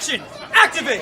Action! Activate!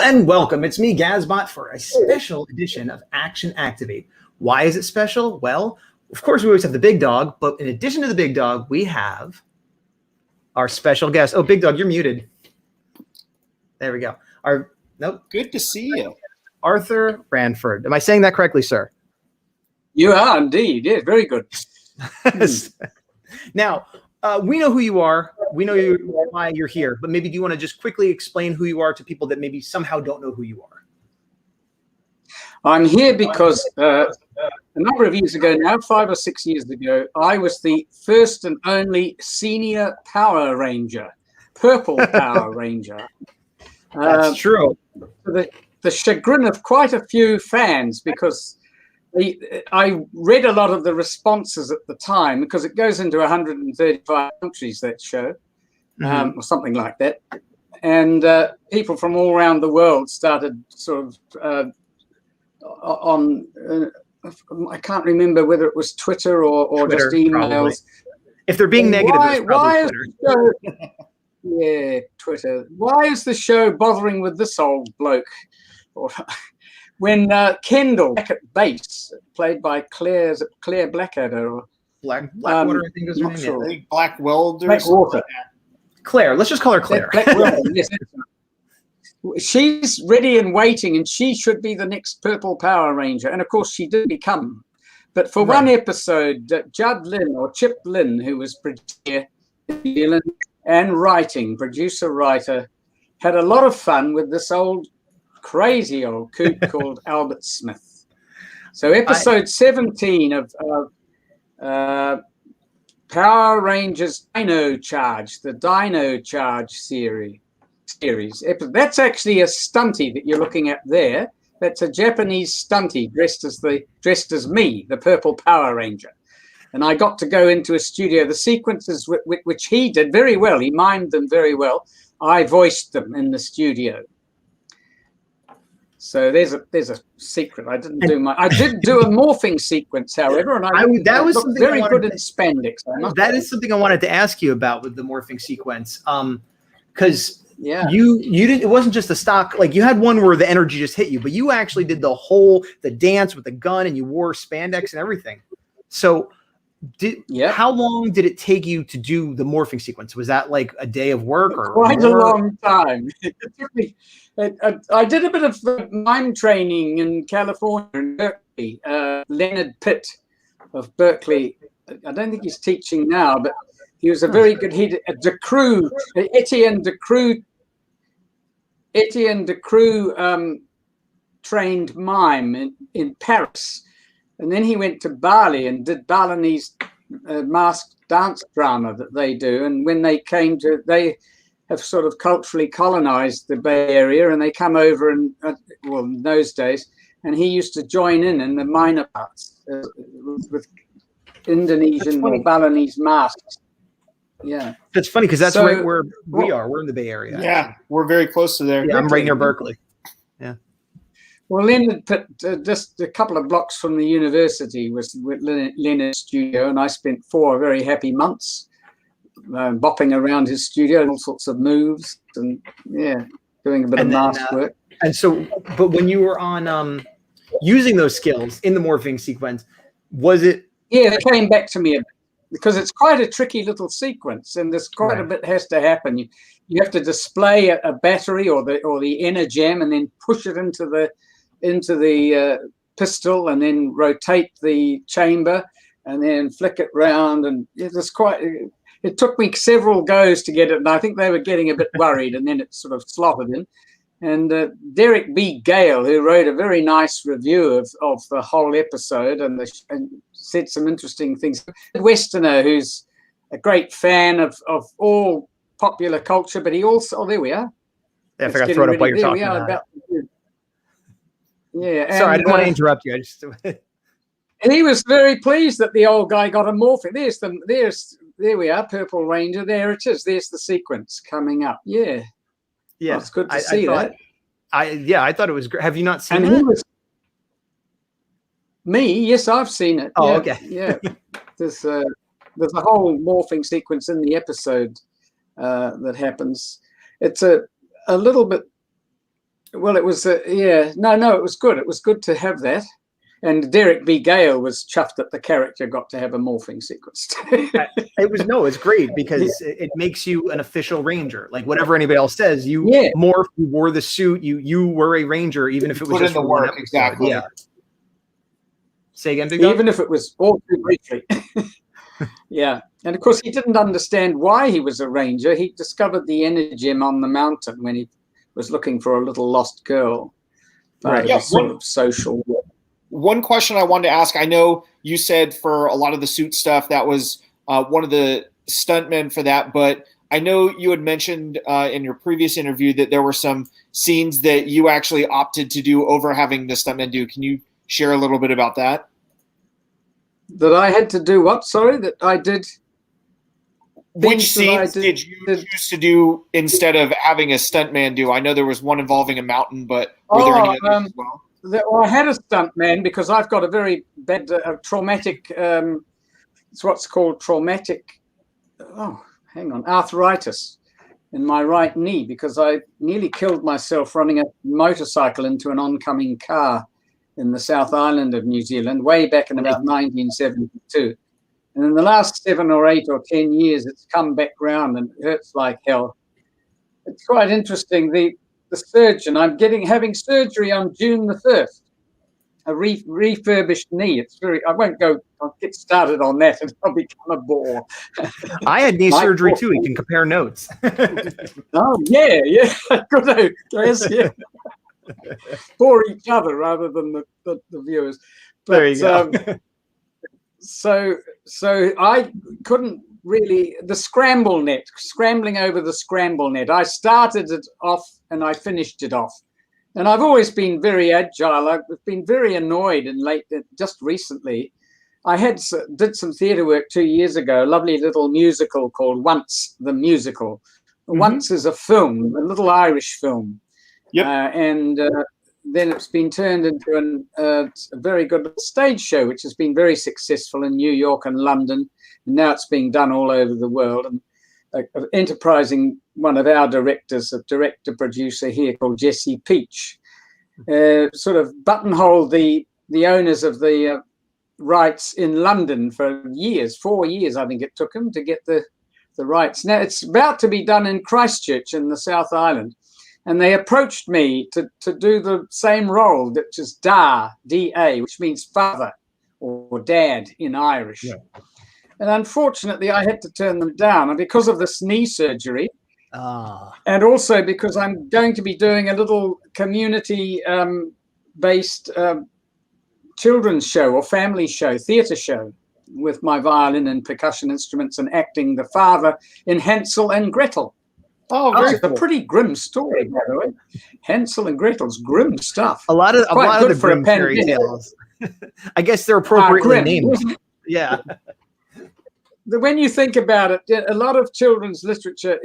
And welcome. It's me, Gazbot, for a special edition of Action Activate. Why is it special? Well, of course, we always have the big dog, but in addition to the big dog, we have our special guest. Oh, big dog, you're muted. There we go. Good to see you. Arthur Ranford. Am I saying that correctly, sir? You are indeed. Yeah, very good. Now, we know who you are. We know why you're here, but maybe do you want to just quickly explain who you are to people that maybe somehow don't know who you are? I'm here because a number of years ago now, 5 or 6 years ago, I was the first and only senior Power Ranger, Purple Power Ranger. That's true. The chagrin of quite a few fans, because I read a lot of the responses at the time, because it goes into 135 countries, that show, or something like that. And people from all around the world started sort of I can't remember whether it was Twitter or Twitter, just emails. Probably. If they're being negative, it's probably Twitter. Yeah, Twitter. Why is the show bothering with this old bloke? When Kendall back at bass, played by Claire Blackadder, or Blackwater, I think is her name. sure. Blackwater. Claire. Let's just call her Claire. Blackwater, yes. She's ready and waiting, and she should be the next Purple Power Ranger. And of course, she did become. But for one episode, Judd Lynn, or Chip Lynn, who was producer in New Zealand and producer-writer, had a lot of fun with this crazy old coot called Albert Smith. So episode 17 of Power Rangers Dino Charge, the Dino Charge series. That's actually a stunty that you're looking at there. That's a Japanese stunty dressed as me, the Purple Power Ranger. And I got to go into a studio. The sequences which he did very well, he mimed them very well. I voiced them in the studio. So there's a secret. I did do a morphing sequence, however, and that was very good in spandex. That is something I wanted to ask you about with the morphing sequence, because you didn't. It wasn't just a stock. Like, you had one where the energy just hit you, but you actually did the dance with the gun, and you wore spandex and everything. So, how long did it take you to do the morphing sequence? Was that like a day of work, or quite a long time? It took me. I did a bit of mime training in California, in Berkeley. Leonard Pitt of Berkeley. I don't think he's teaching now, but he was a very good. Etienne Decroux trained mime in Paris, and then he went to Bali and did Balinese masked dance drama that they do. And when they have sort of culturally colonized the Bay Area, and they come over in those days, and he used to join in the minor parts with Indonesian or Balinese masks. Yeah, that's funny, because that's right where we are. We're in the Bay Area. Yeah, we're very close to there. Yeah, I'm right near Berkeley. Yeah. Well, Leonard Pitt, just a couple of blocks from the university, was with Leonard's studio, and I spent 4 very happy months bopping around his studio, and all sorts of moves, and doing a bit of mask work. And so, but when you were on using those skills in the morphing sequence, was it? Yeah, they came back to me a bit, because it's quite a tricky little sequence, and there's quite a bit has to happen. You have to display a battery or the inner gem, and then push it into the pistol, and then rotate the chamber, and then flick it round, and it took me several goes to get it, and I think they were getting a bit worried, and then it sort of slotted in. And Derek B. Gale, who wrote a very nice review of the whole episode and said some interesting things. Westerner, who's a great fan of all popular culture, but he also, oh, there we are. Yeah, I forgot to throw it up while you're talking about it. Yeah. Sorry, I didn't want to interrupt you. I just... He was very pleased that the old guy got a morphing. There we are, Purple Ranger. There it is. There's the sequence coming up. Yeah. Yeah. Well, it's good to see that. I thought it was great. Have you not seen it? Me? Yes, I've seen it. Oh, yeah, okay. Yeah. There's a whole morphing sequence in the episode that happens. It's a little bit. Well, it was. It was good. It was good to have that. And Derek B. Gale was chuffed that the character got to have a morphing sequence. It's great because it makes you an official ranger. Like whatever anybody else says, you morph, you wore the suit, you were a ranger, even if it was just the work. Exactly. Yeah. Say again, Big Dog? Even if it was all too briefly. Yeah. And of course, he didn't understand why he was a ranger. He discovered the energem on the mountain when he was looking for a little lost girl. Right. Yeah. Sort of social work. One question I wanted to ask, I know you said for a lot of the suit stuff, that was one of the stuntmen for that, but I know you had mentioned in your previous interview that there were some scenes that you actually opted to do over having the stuntmen do. Can you share a little bit about that? That I had to do what? Sorry, that I did? Which scenes did you choose to do instead of having a stuntman do? I know there was one involving a mountain, but were there any others as well? Well, I had a stuntman because I've got a very bad traumatic, it's what's called traumatic, arthritis in my right knee because I nearly killed myself running a motorcycle into an oncoming car in the South Island of New Zealand way back in about 1972. And in the last 7 or 8 or 10 years, it's come back round and it hurts like hell. It's quite interesting. The surgeon, having surgery on June the 1st, a refurbished knee. I'll get started on that and I'll become a bore. I had knee surgery too. We can compare notes. Oh, yeah. Good. Yes, yeah. For each other rather than the viewers. But, there you go. So I couldn't really, scrambling over the scramble net. I started it off and I finished it off. And I've always been very agile. I've been very annoyed just recently. I did some theatre work 2 years ago, a lovely little musical called Once, the Musical. Mm-hmm. Once is a film, a little Irish film. Yep. And then it's been turned into a very good stage show, which has been very successful in New York and London. And now it's being done all over the world. And enterprising one of our directors, a director-producer here called Jesse Peach, sort of buttonholed the owners of the rights in London for years, 4 years, I think it took him to get the rights. Now it's about to be done in Christchurch in the South Island. And they approached me to do the same role, which is Da, D-A, which means father or dad in Irish. Yeah. And unfortunately, I had to turn them down. And because of this knee surgery, and also because I'm going to be doing a little community-based children's show or family show, theatre show, with my violin and percussion instruments and acting the father in Hansel and Gretel. Oh, it's a pretty grim story, by the way. Hansel and Gretel's grim stuff. A lot of the grim fairy tales. I guess they're appropriately named. Yeah. When you think about it, a lot of children's literature,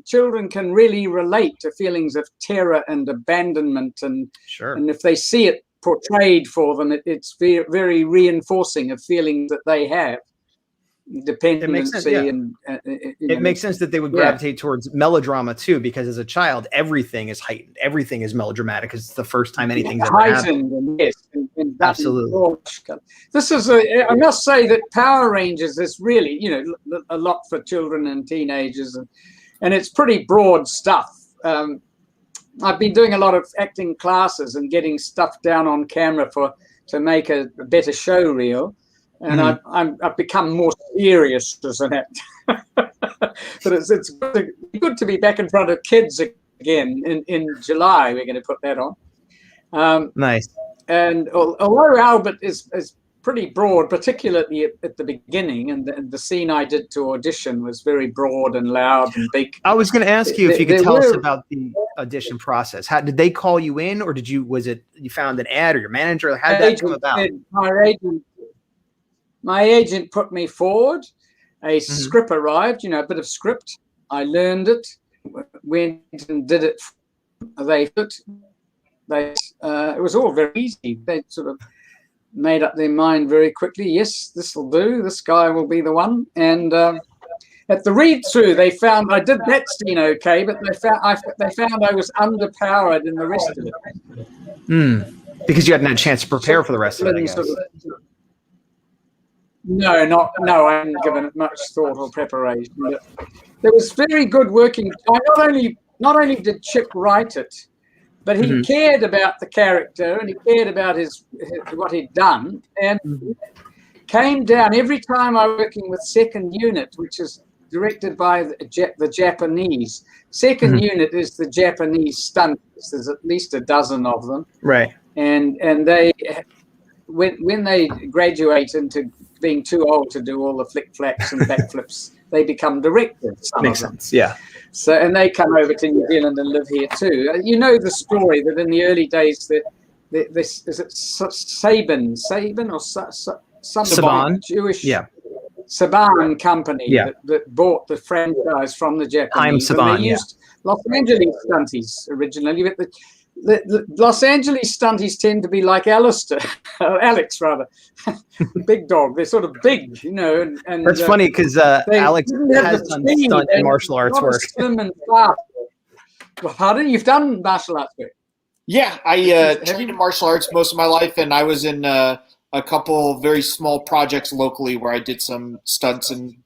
children can really relate to feelings of terror and abandonment, and if they see it portrayed for them, it's very, very reinforcing of feelings that they have. Dependency it makes sense that they would gravitate towards melodrama too, because as a child everything is heightened, everything is melodramatic because it's the first time anything's ever happened. And absolutely. This is I must say that Power Rangers is really a lot for children and teenagers, and it's pretty broad stuff. I've been doing a lot of acting classes and getting stuff down on camera to make a better show reel. And I've become more serious as an actor. But it's good to be back in front of kids again in July. We're going to put that on. Nice. And although Albert is pretty broad, particularly at the beginning, and the scene I did to audition was very broad and loud and big. I was going to ask you if you could tell us about the audition process. How did they call you in, or was it you found an ad or your manager? How did that come about? My agent put me forward. A script arrived, a bit of script. I learned it, went and did it. It was all very easy. They sort of made up their mind very quickly. Yes, this will do. This guy will be the one. And at the read-through, they found I did that scene okay, but they found I was underpowered in the rest of it. Because you hadn't had a chance to prepare for the rest of it, I guess. No, I hadn't given it much thought or preparation. But there was very good working. Not only did Chip write it, but he cared about the character and he cared about what he'd done, and came down every time I was working with Second Unit, which is directed by the Japanese. Second Unit is the Japanese Stunts. There's at least a dozen of them. Right. And they, when they graduate into being too old to do all the flick flacks and backflips, they become directors. Makes sense. Yeah. So, and they come over to New Zealand and live here too. You know the story that in the early days, this is it Saban or some Saban Jewish yeah. Saban company that bought the franchise from the Japanese. Saban, and they used Los Angeles stunties originally, but the Los Angeles stunties tend to be like Alex rather, big dog. They're sort of big, and that's funny because Alex has done stunt and martial arts work. Slim and fast. Well, pardon? You've done martial arts work? Yeah, I trained in martial arts most of my life, and I was in a couple very small projects locally where I did some stunts and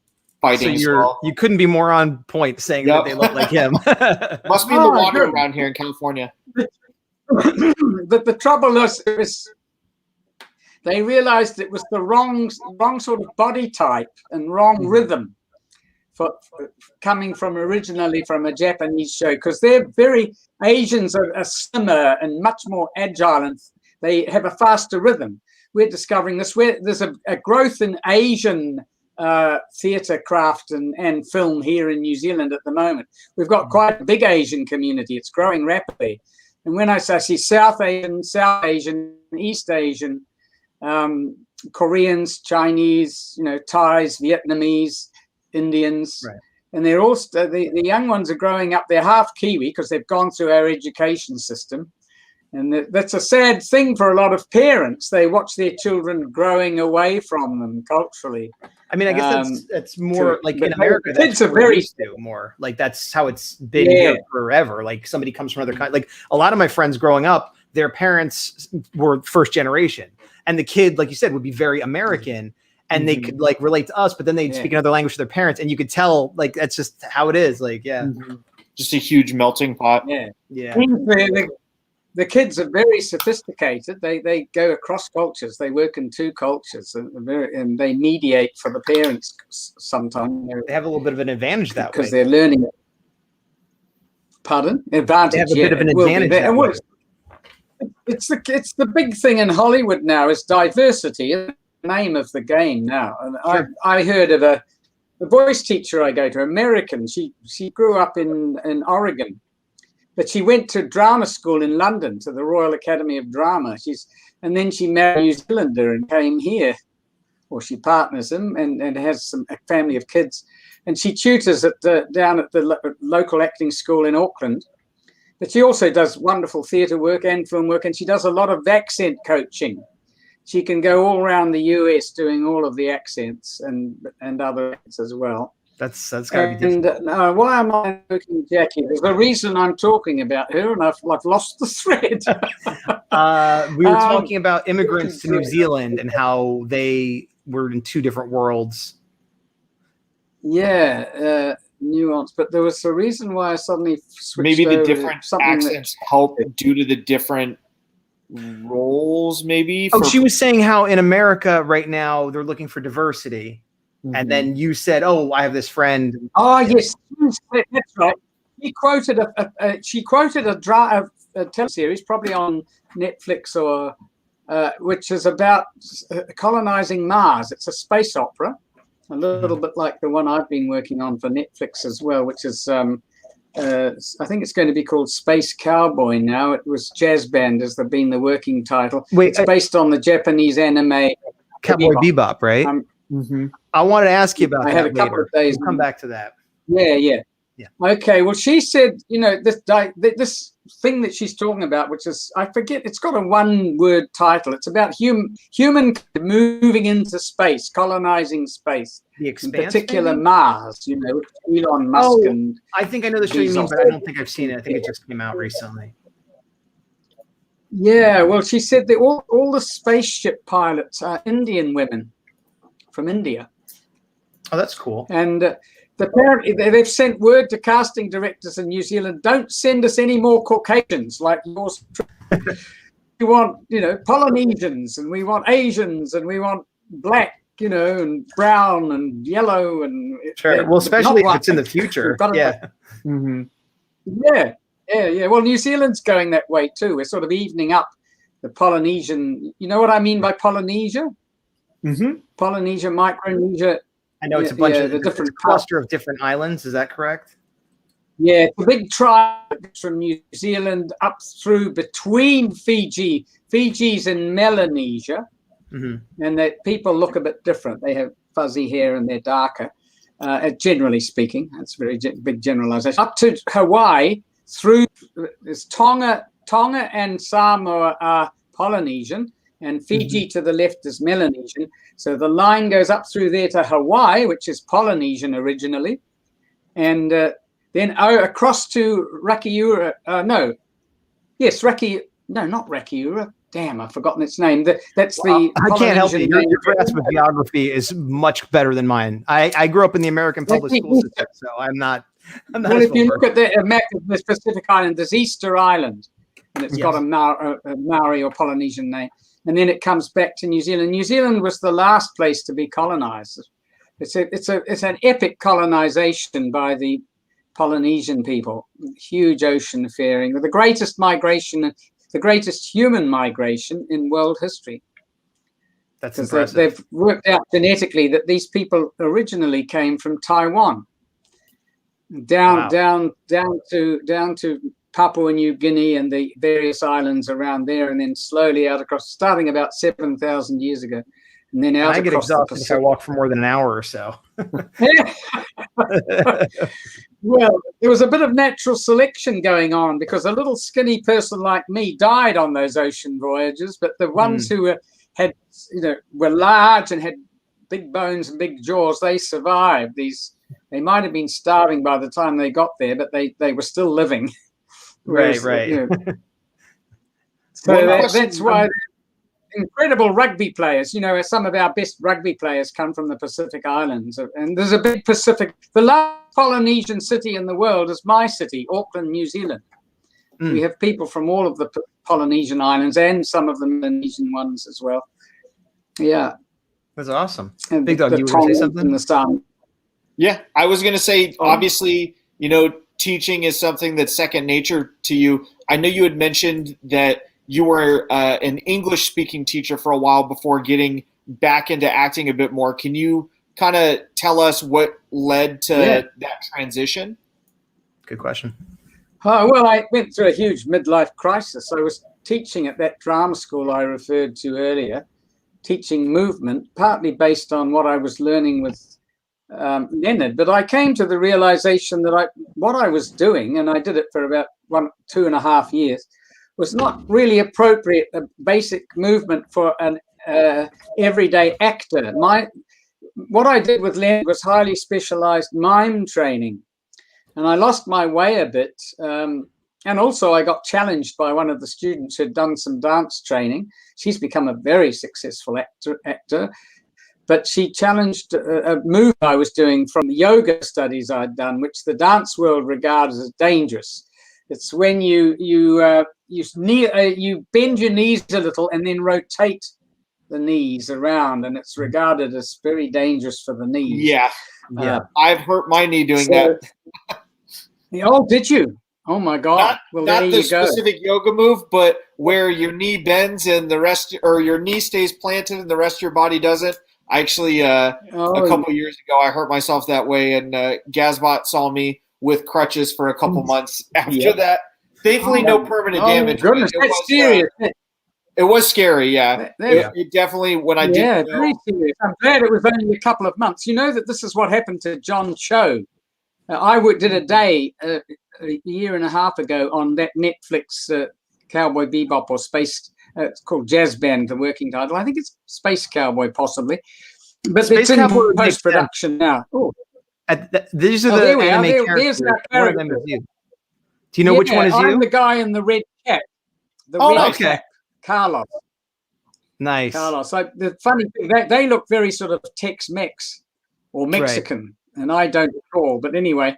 fighting. So you couldn't be more on point saying that they look like him. Must be in the water around here in California. But the trouble is they realized it was the wrong sort of body type and wrong rhythm for coming from originally from a Japanese show, because they're Asians are slimmer and much more agile, and they have a faster rhythm. We're discovering this. There's a growth in Asian theatre craft and film here in New Zealand at the moment. We've got quite a big Asian community. It's growing rapidly. And when I see South Asian, East Asian, Koreans, Chinese, Thais, Vietnamese, Indians, right. And they're all the young ones are growing up. They're half Kiwi because they've gone through our education system, and that's a sad thing for a lot of parents. They watch their children growing away from them culturally. I mean, I guess that's more like in America. Kids are very more like that's how it's been here forever. Like somebody comes from other country. Like a lot of my friends growing up, their parents were first generation, and the kid, like you said, would be very American, and they could like relate to us, but then they'd speak another language to their parents, and you could tell like that's just how it is. Like just a huge melting pot. Yeah. The kids are very sophisticated. They go across cultures. They work in two cultures, and they mediate for the parents sometimes. They have a little bit of an advantage that way. Because they're learning it. Pardon? Advantage. They have a bit of an advantage that way. It's the big thing in Hollywood now is diversity. It's the name of the game now. And sure. I heard of the voice teacher I go to, American. She grew up in Oregon. But she went to drama school in London, to the Royal Academy of Drama. And then she married a New Zealander and came here, or she partners him and has a family of kids. And she tutors down at the local acting school in Auckland. But she also does wonderful theatre work and film work, and she does a lot of accent coaching. She can go all around the US doing all of the accents and other accents as well. That's gotta be different. And why am I looking Jackie? There's a reason I'm talking about her, and I've lost the thread. We were talking about immigrants to New Zealand and how they were in two different worlds. Yeah, nuance. But there was a reason why I suddenly switched. Maybe the different accents help due to the different roles. Maybe. She was saying how in America right now they're looking for diversity. And then you said, "Oh, I have this friend." Oh, yes, that's right. quoted a teleseries, probably on Netflix or which is about colonizing Mars. It's a space opera, a little bit like the one I've been working on for Netflix as well, which is I think it's going to be called Space Cowboy now. It was Jazz Band has been the working title. Wait, it's based on the Japanese anime Cowboy Bebop, right? I wanted to ask you about that later. We'll come back to that. Yeah. Okay. Well, she said, this thing that she's talking about, which is, I forget, it's got a one-word title. It's about human moving into space, colonizing space. The Expanse, in particular, maybe? Mars. Elon Musk and. I think I know the show you mean, but I don't think I've seen it. I think it just came out recently. Yeah. Well, she said that all the spaceship pilots are Indian women from India. Oh, that's cool. And apparently they've sent word to casting directors in New Zealand, don't send us any more Caucasians like yours. We want, Polynesians, and we want Asians, and we want black, and brown and yellow and sure. Well, especially if it's in the future. Yeah. Yeah. Well, New Zealand's going that way too. We're sort of evening up the Polynesian. You know what I mean by Polynesia? Polynesia, Micronesia. I know it's a bunch of the different cluster of different islands. Is that correct? Yeah, it's a big tribe from New Zealand up through between Fiji. Fiji's in Melanesia, and that people look a bit different. They have fuzzy hair and they're darker. Generally speaking, that's a very big generalization. Up to Hawaii, through there's Tonga and Samoa are Polynesian, and Fiji to the left is Melanesian. So the line goes up through there to Hawaii, which is Polynesian originally, and then across to Rakiura. Not Rakiura. Damn, I've forgotten its name. That's the. I can't help you. Your grasp of geography is much better than mine. I grew up in the American public school system, so I'm not. Well, if you look at the map of the Pacific Island, there's Easter Island, and it's got a Maori or Polynesian name. And then it comes back to New Zealand. New Zealand was the last place to be colonized. It's an epic colonization by the Polynesian people. Huge ocean faring, the greatest migration, the greatest human migration in world history. That's impressive. They've worked out genetically that these people originally came from Taiwan, down to Papua New Guinea and the various islands around there, and then slowly out across, starting about 7,000 years ago, and then out. I get exhausted if I walk for more than an hour or so. Well, there was a bit of natural selection going on because a little skinny person like me died on those ocean voyages, but the ones who were large and had big bones and big jaws, they survived. They might have been starving by the time they got there, but they were still living. Right. So that's why incredible rugby players. Some of our best rugby players come from the Pacific Islands, and there's a big Pacific. The last Polynesian city in the world is my city, Auckland, New Zealand. We have people from all of the Polynesian islands and some of the Melanesian ones as well. Yeah, that's awesome. And Big Dog, you were going to say something? In the sun. Yeah, I was going to say, obviously, teaching is something that's second nature to you. I know you had mentioned that you were an English-speaking teacher for a while before getting back into acting a bit more. Can you kind of tell us what led to that transition? Good question. Oh, well, I went through a huge midlife crisis. I was teaching at that drama school I referred to earlier, teaching movement, partly based on what I was learning with Leonard, but I came to the realization that what I was doing, and I did it for about 2.5 years, was not really appropriate, a basic movement for an everyday actor. What I did with Leonard was highly specialized mime training, and I lost my way a bit. And also I got challenged by one of the students who'd done some dance training. She's become a very successful actor. But she challenged a move I was doing from the yoga studies I'd done, which the dance world regards as dangerous. It's when you bend your knees a little and then rotate the knees around, and it's regarded as very dangerous for the knees. Yeah. I've hurt my knee doing that. Oh, did you? Oh my God! Not there the you go. specific yoga move, but where your knee bends and the rest, or your knee stays planted and the rest of your body doesn't. I actually, a couple years ago, I hurt myself that way, and Gazbot saw me with crutches for a couple months after that. Thankfully, no permanent damage. Goodness, that's serious. It was scary, yeah. It definitely, when I did. Yeah, very serious. I'm glad it was only a couple of months. You know that this is what happened to John Cho. I did a day a year and a half ago on that Netflix Cowboy Bebop or Space. It's called Jazz Band, the working title. I think it's Space Cowboy, possibly. But Space it's in Cowboy post-production now. Oh. These are the anime characters. One of them is you. Do you know which one is you? I'm the guy in the red cap. Okay. Carlos. Nice. Carlos. So the funny thing, they look very sort of Tex-Mex or Mexican, and I don't recall. But anyway,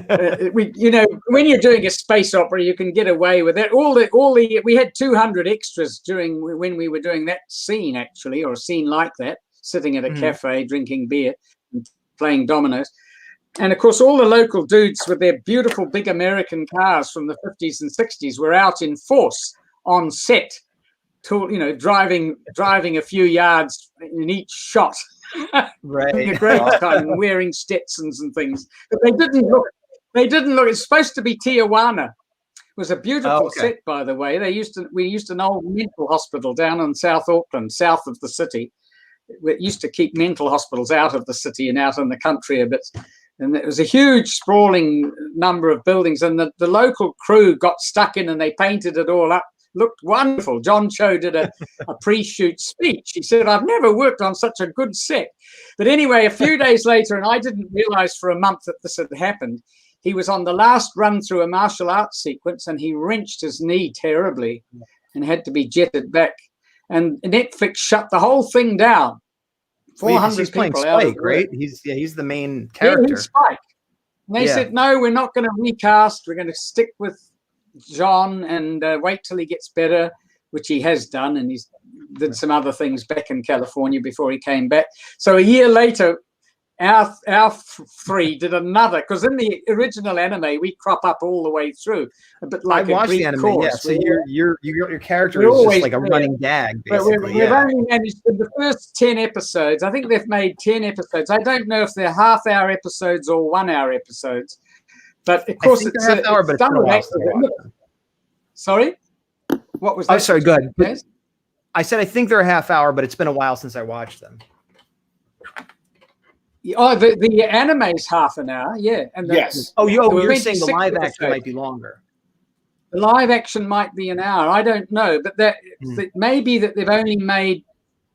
when you're doing a space opera, you can get away with it. We had 200 extras when we were doing that scene, actually, or a scene like that, sitting at a cafe drinking beer and playing dominoes. And of course, all the local dudes with their beautiful big American cars from the 50s and 60s were out in force on set, driving a few yards in each shot. Having a great time, wearing Stetsons and things. But they didn't look. It's supposed to be Tijuana. It was a beautiful set, by the way. We used an old mental hospital down in South Auckland, south of the city. We used to keep mental hospitals out of the city and out in the country a bit. And it was a huge, sprawling number of buildings. And the local crew got stuck in and they painted it all up. Looked wonderful. John Cho did a pre-shoot speech. He said, I've never worked on such a good set. But anyway, a few days later, and I didn't realize for a month that this had happened, he was on the last run through a martial arts sequence and he wrenched his knee terribly and had to be jetted back. And Netflix shut the whole thing down. 400 he's playing people Spike, right? He's the main character. Yeah, he's Spike. And they said, no, we're not going to recast. We're going to stick with John and wait till he gets better, which he has done. And he's did some other things back in California before he came back. So a year later, our three did another, because in the original anime we crop up all the way through, a bit like I watched the anime. Course. Yeah, so your character is just like a running gag, basically. We've only managed in the first 10 episodes. I think they've made 10 episodes. I don't know if they're half-hour episodes or 1 hour episodes, but of course it's half hour. But done with Sorry, what was that? Oh, sorry. Good. Yes? I said I think they're a half hour, but it's been a while since I watched them. Oh, the anime's half an hour, yeah. And yes. You're saying the live action might be longer. The live action might be an hour. I don't know, but that maybe that they've only made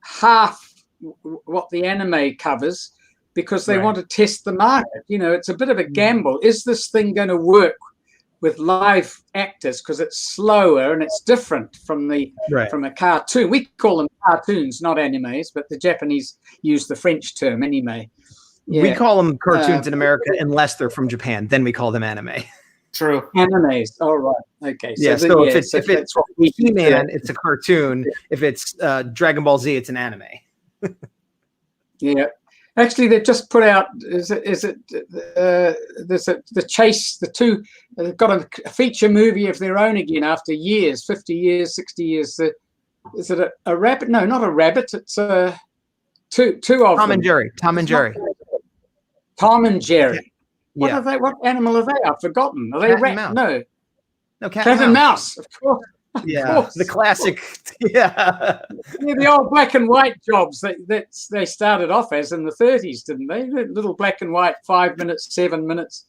half what the anime covers because they want to test the market. It's a bit of a gamble. Is this thing going to work with live actors because it's slower and it's different from from a cartoon? We call them cartoons, not animes, but the Japanese use the French term anime. Yeah. We call them cartoons in America unless they're from Japan. Then we call them anime. True. Animes. Oh, right. Okay. So if it's He-Man, it's a cartoon. If it's Dragon Ball Z, it's an anime. Yeah. Actually, they've just put out. There's the Chase. The two they've got a feature movie of their own again after years, 50 years, 60 years. Is it a rabbit? No, not a rabbit. It's two of Tom them. and Jerry. Tom and Jerry. Tom and Jerry. What are they? What animal are they? I've forgotten. Are they rat? No, Cat and Mouse. Of course. Yeah, the classic. Yeah, the old black and white jobs that they started off as in the 30s, didn't they? Little black and white, 5 minutes, 7 minutes.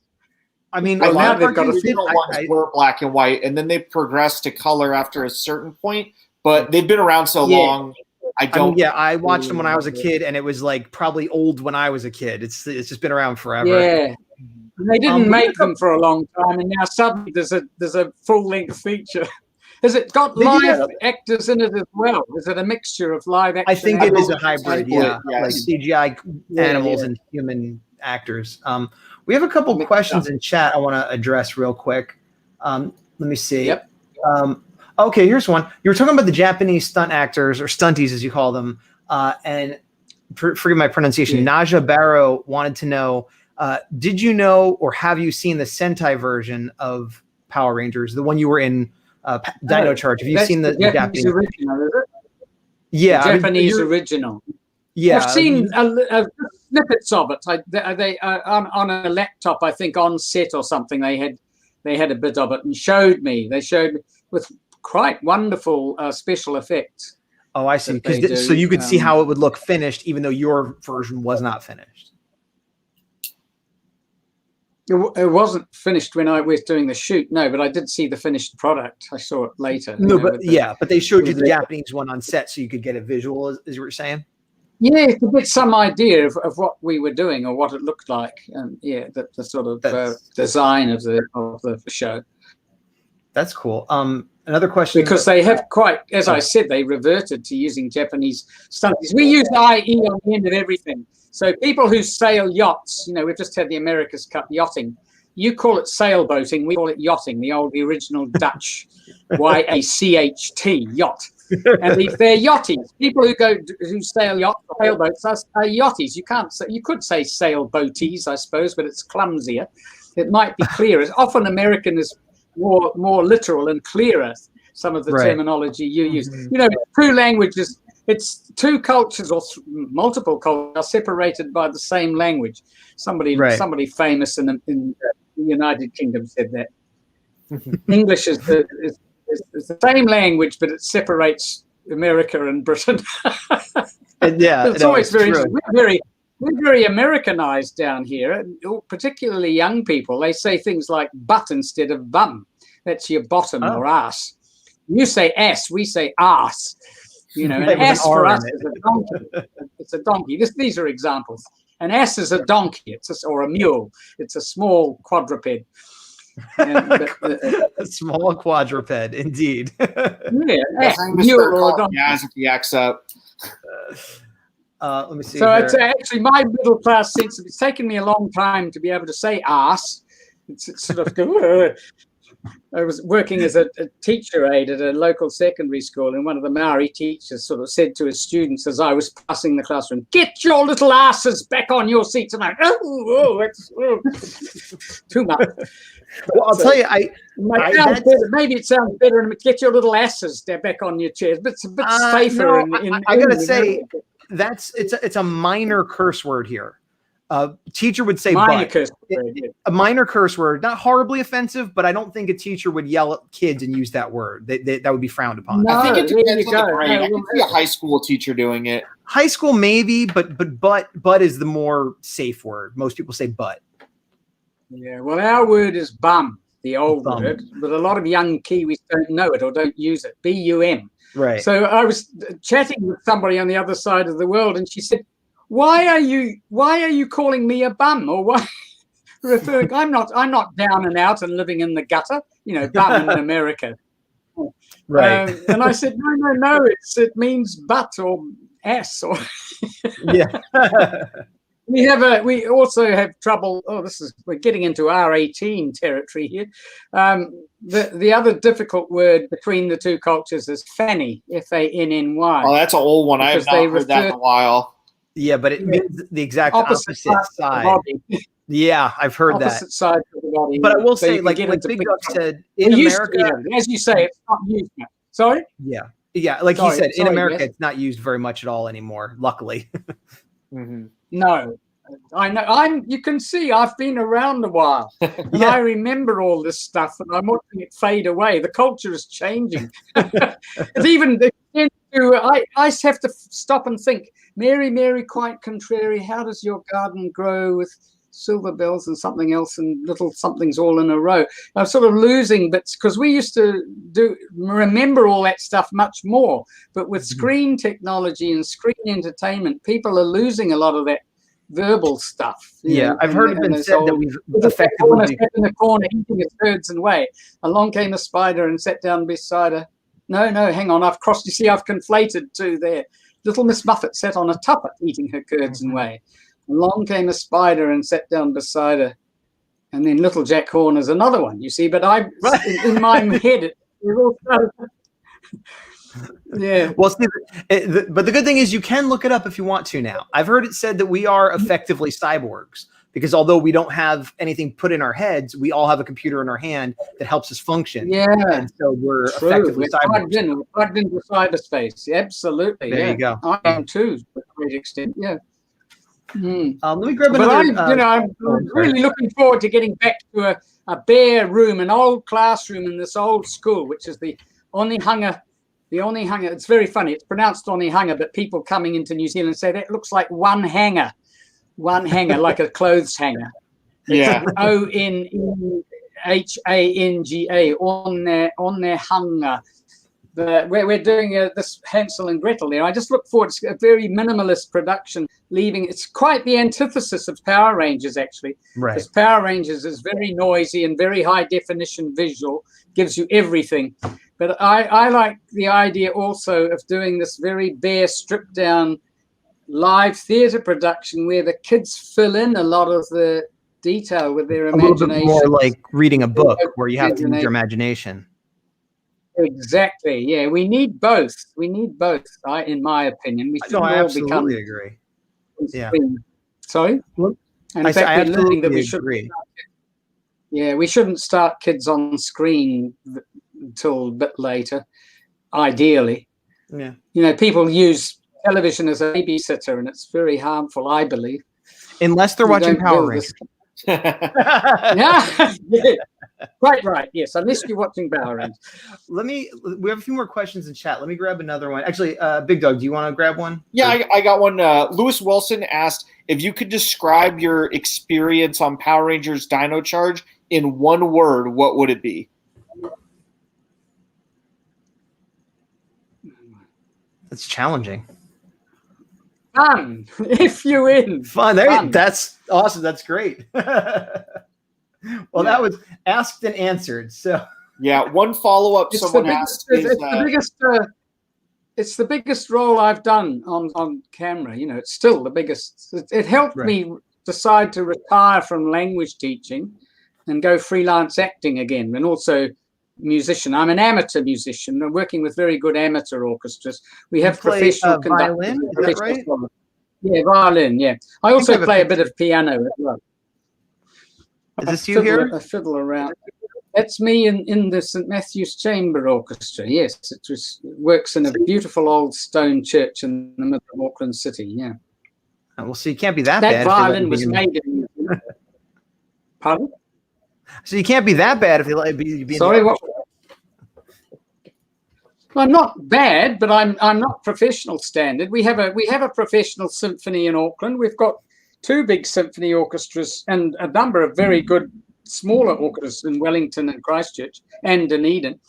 I mean, a lot of the original ones were black and white, and then they progressed to color after a certain point. But they've been around so long. I watched them when I was a kid, and it was like probably old when I was a kid. It's just been around forever. Yeah, and they didn't make them for a long time, and now suddenly there's a full length feature. Has it got live actors in it as well? Is it a mixture of live action? I think it is a hybrid, like CGI animals and human actors. We have a couple questions in chat I want to address real quick. Let me see. Yep. Okay, here's one. You were talking about the Japanese stunt actors, or stunties as you call them, and forgive my pronunciation. Naja Barrow wanted to know Did you know, or have you seen the Sentai version of Power Rangers, the one you were in, Dino Charge? Have you seen the Japanese original? Is it? Yeah, the Japanese original. Yeah, I've seen snippets of it. They on a laptop, I think, on set or something. They had a bit of it and showed me. They showed me with quite wonderful special effects. Oh, I see. So you could see how it would look finished, even though your version was not finished. It wasn't finished when I was doing the shoot, no, but I did see the finished product. I saw it later. No, but they showed you the Japanese one on set so you could get a visual, is what you're saying? Yeah, to get some idea of what we were doing or what it looked like, and yeah, the sort of design of the show. That's cool. Another question, because they have quite, as I said, they reverted to using Japanese stunts. We use IE on the end of everything. So people who sail yachts, we've just had the America's Cup yachting. You call it sailboating, we call it yachting, the original Dutch YACHT, yacht. And they're yachties. People who sail yachts or sailboats are yachties. You could say sailboaties, I suppose, but it's clumsier. It might be clearer. Often American is more literal and clearer, some of the terminology you use. Two languages, it's two cultures or multiple cultures are separated by the same language. Somebody famous in the United Kingdom said that. English is the same language, but it separates America and Britain. It's always very interesting. We're very Americanized down here, particularly young people. They say things like butt instead of bum. That's your bottom or ass. You say ass, we say ass. An ass for us is a donkey. It's a donkey. These are examples. An ass is a donkey, or a mule. It's a small quadruped. A small quadruped, indeed. Mule or a donkey. As if he acts up. Let me see. So it's actually my middle class sense. It's taken me a long time to be able to say ass. It's sort of. I was working as a teacher aide at a local secondary school, and one of the Maori teachers sort of said to his students as I was passing the classroom, "Get your little asses back on your seats." And I'm like, it's too much. Well, I'll tell you, maybe it sounds better. And get your little asses back on your chairs, but it's a bit safer. I gotta say, it's a minor curse word here. Teacher would say a minor curse word, not horribly offensive, but I don't think a teacher would yell at kids and use that word. That would be frowned upon. No, I think it depends on the grade. I can see a high school teacher doing it. High school maybe, but is the more safe word. Most people say but. Yeah, well, our word is bum, the old word, but a lot of young Kiwis don't know it or don't use it. BUM. Right. So I was chatting with somebody on the other side of the world, and she said, Why are you calling me a bum? Or why referring? I'm not down and out and living in the gutter. Bum in America. Right. And I said, no. It means butt or ass or. Yeah. We also have trouble. We're getting into R18 territory here. The other difficult word between the two cultures is fanny, FANNY. Oh, that's an old one. I have not heard that in a while. Yeah, but it means the exact opposite side. Yeah, I've heard that. Opposite side of the body. But I will say, like Big Duck said, in America, as you say, it's not used now. Sorry? Yeah. Like he said, in America, it's not used very much at all anymore. Luckily. Mm-hmm. No, I know. You can see I've been around a while, and I remember all this stuff, and I'm watching it fade away. The culture is changing. It's even I have to stop and think. Mary, Mary, quite contrary. How does your garden grow with silver bells and something else and little somethings all in a row? I'm sort of losing bits because we used to remember all that stuff much more. But with screen technology and screen entertainment, people are losing a lot of that verbal stuff. I've heard it been said that we've effectively sat in the corner eating his curds and whey. Along came a spider and sat down beside her. No, hang on. I've conflated two there. Little Miss Muffet sat on a tuppet eating her curds and whey. Along came a spider and sat down beside her. And then Little Jack Horner's another one, you see. But in my head, it all started. Yeah. Well, see, but the good thing is you can look it up if you want to now. I've heard it said that we are effectively cyborgs. because although we don't have anything put in our heads, we all have a computer in our hand that helps us function. Yeah. And so we're True. effectively We're plugged into cyberspace. Yeah, absolutely. There you go. I am too, to a great extent. Yeah. Let me grab But another. I'm really looking forward to getting back to a bare room, an old classroom in this old school, which is the Onehunga. The Onehunga. It's very funny. It's pronounced Onehunga, but people coming into New Zealand say that looks like one hanger, like a clothes hanger. Yeah. Onehanga. On their hunger. We're doing this Hansel and Gretel there. I just look forward to a very minimalist production, leaving it's quite the antithesis of Power Rangers, actually. Right. Because Power Rangers is very noisy and very high definition visual, gives you everything. But I like the idea also of doing this very bare, stripped down live theatre production where the kids fill in a lot of the detail with their imagination. A little bit more like reading a book where you have to use your imagination. Exactly. Yeah, we need both. In my opinion, we should I all absolutely become. agree. Yeah. Sorry. And in fact, I we're learning that we agree. we shouldn't start kids on screen until a bit later, ideally. Yeah. People use television as a babysitter, and it's very harmful, I believe. Unless they're watching Power Rangers. Yeah. Quite right. Yes, unless you're watching Power Rangers. We have a few more questions in chat. Let me grab another one. Actually, Big Dog, do you want to grab one? Yeah, I got one. Lewis Wilson asked if you could describe your experience on Power Rangers Dino Charge in one word, what would it be? That's challenging. Fun. If you win. Fun. Fun. That's awesome. That's great. Well, that was asked and answered. So yeah, one follow-up someone asked is it's the biggest role I've done on camera. It's still the biggest. It helped me decide to retire from language teaching and go freelance acting again, and also musician. I'm an amateur musician. I'm working with very good amateur orchestras. We have professional violin. Is that right? Yeah, violin. Yeah, I also play a bit of piano as well. Is this you here? I fiddle around. That's me in the St. Matthew's Chamber Orchestra. Yes, it works in a beautiful old stone church in the middle of Auckland City. Yeah. Well, so you can't be that That bad. violin was made in. Pardon? So you can't be that bad if they let you be. Sorry, what? Well, I'm not bad, but I'm not professional standard. We have a professional symphony in Auckland. We've got 2 big symphony orchestras and a number of very good smaller orchestras in Wellington and Christchurch and Dunedin.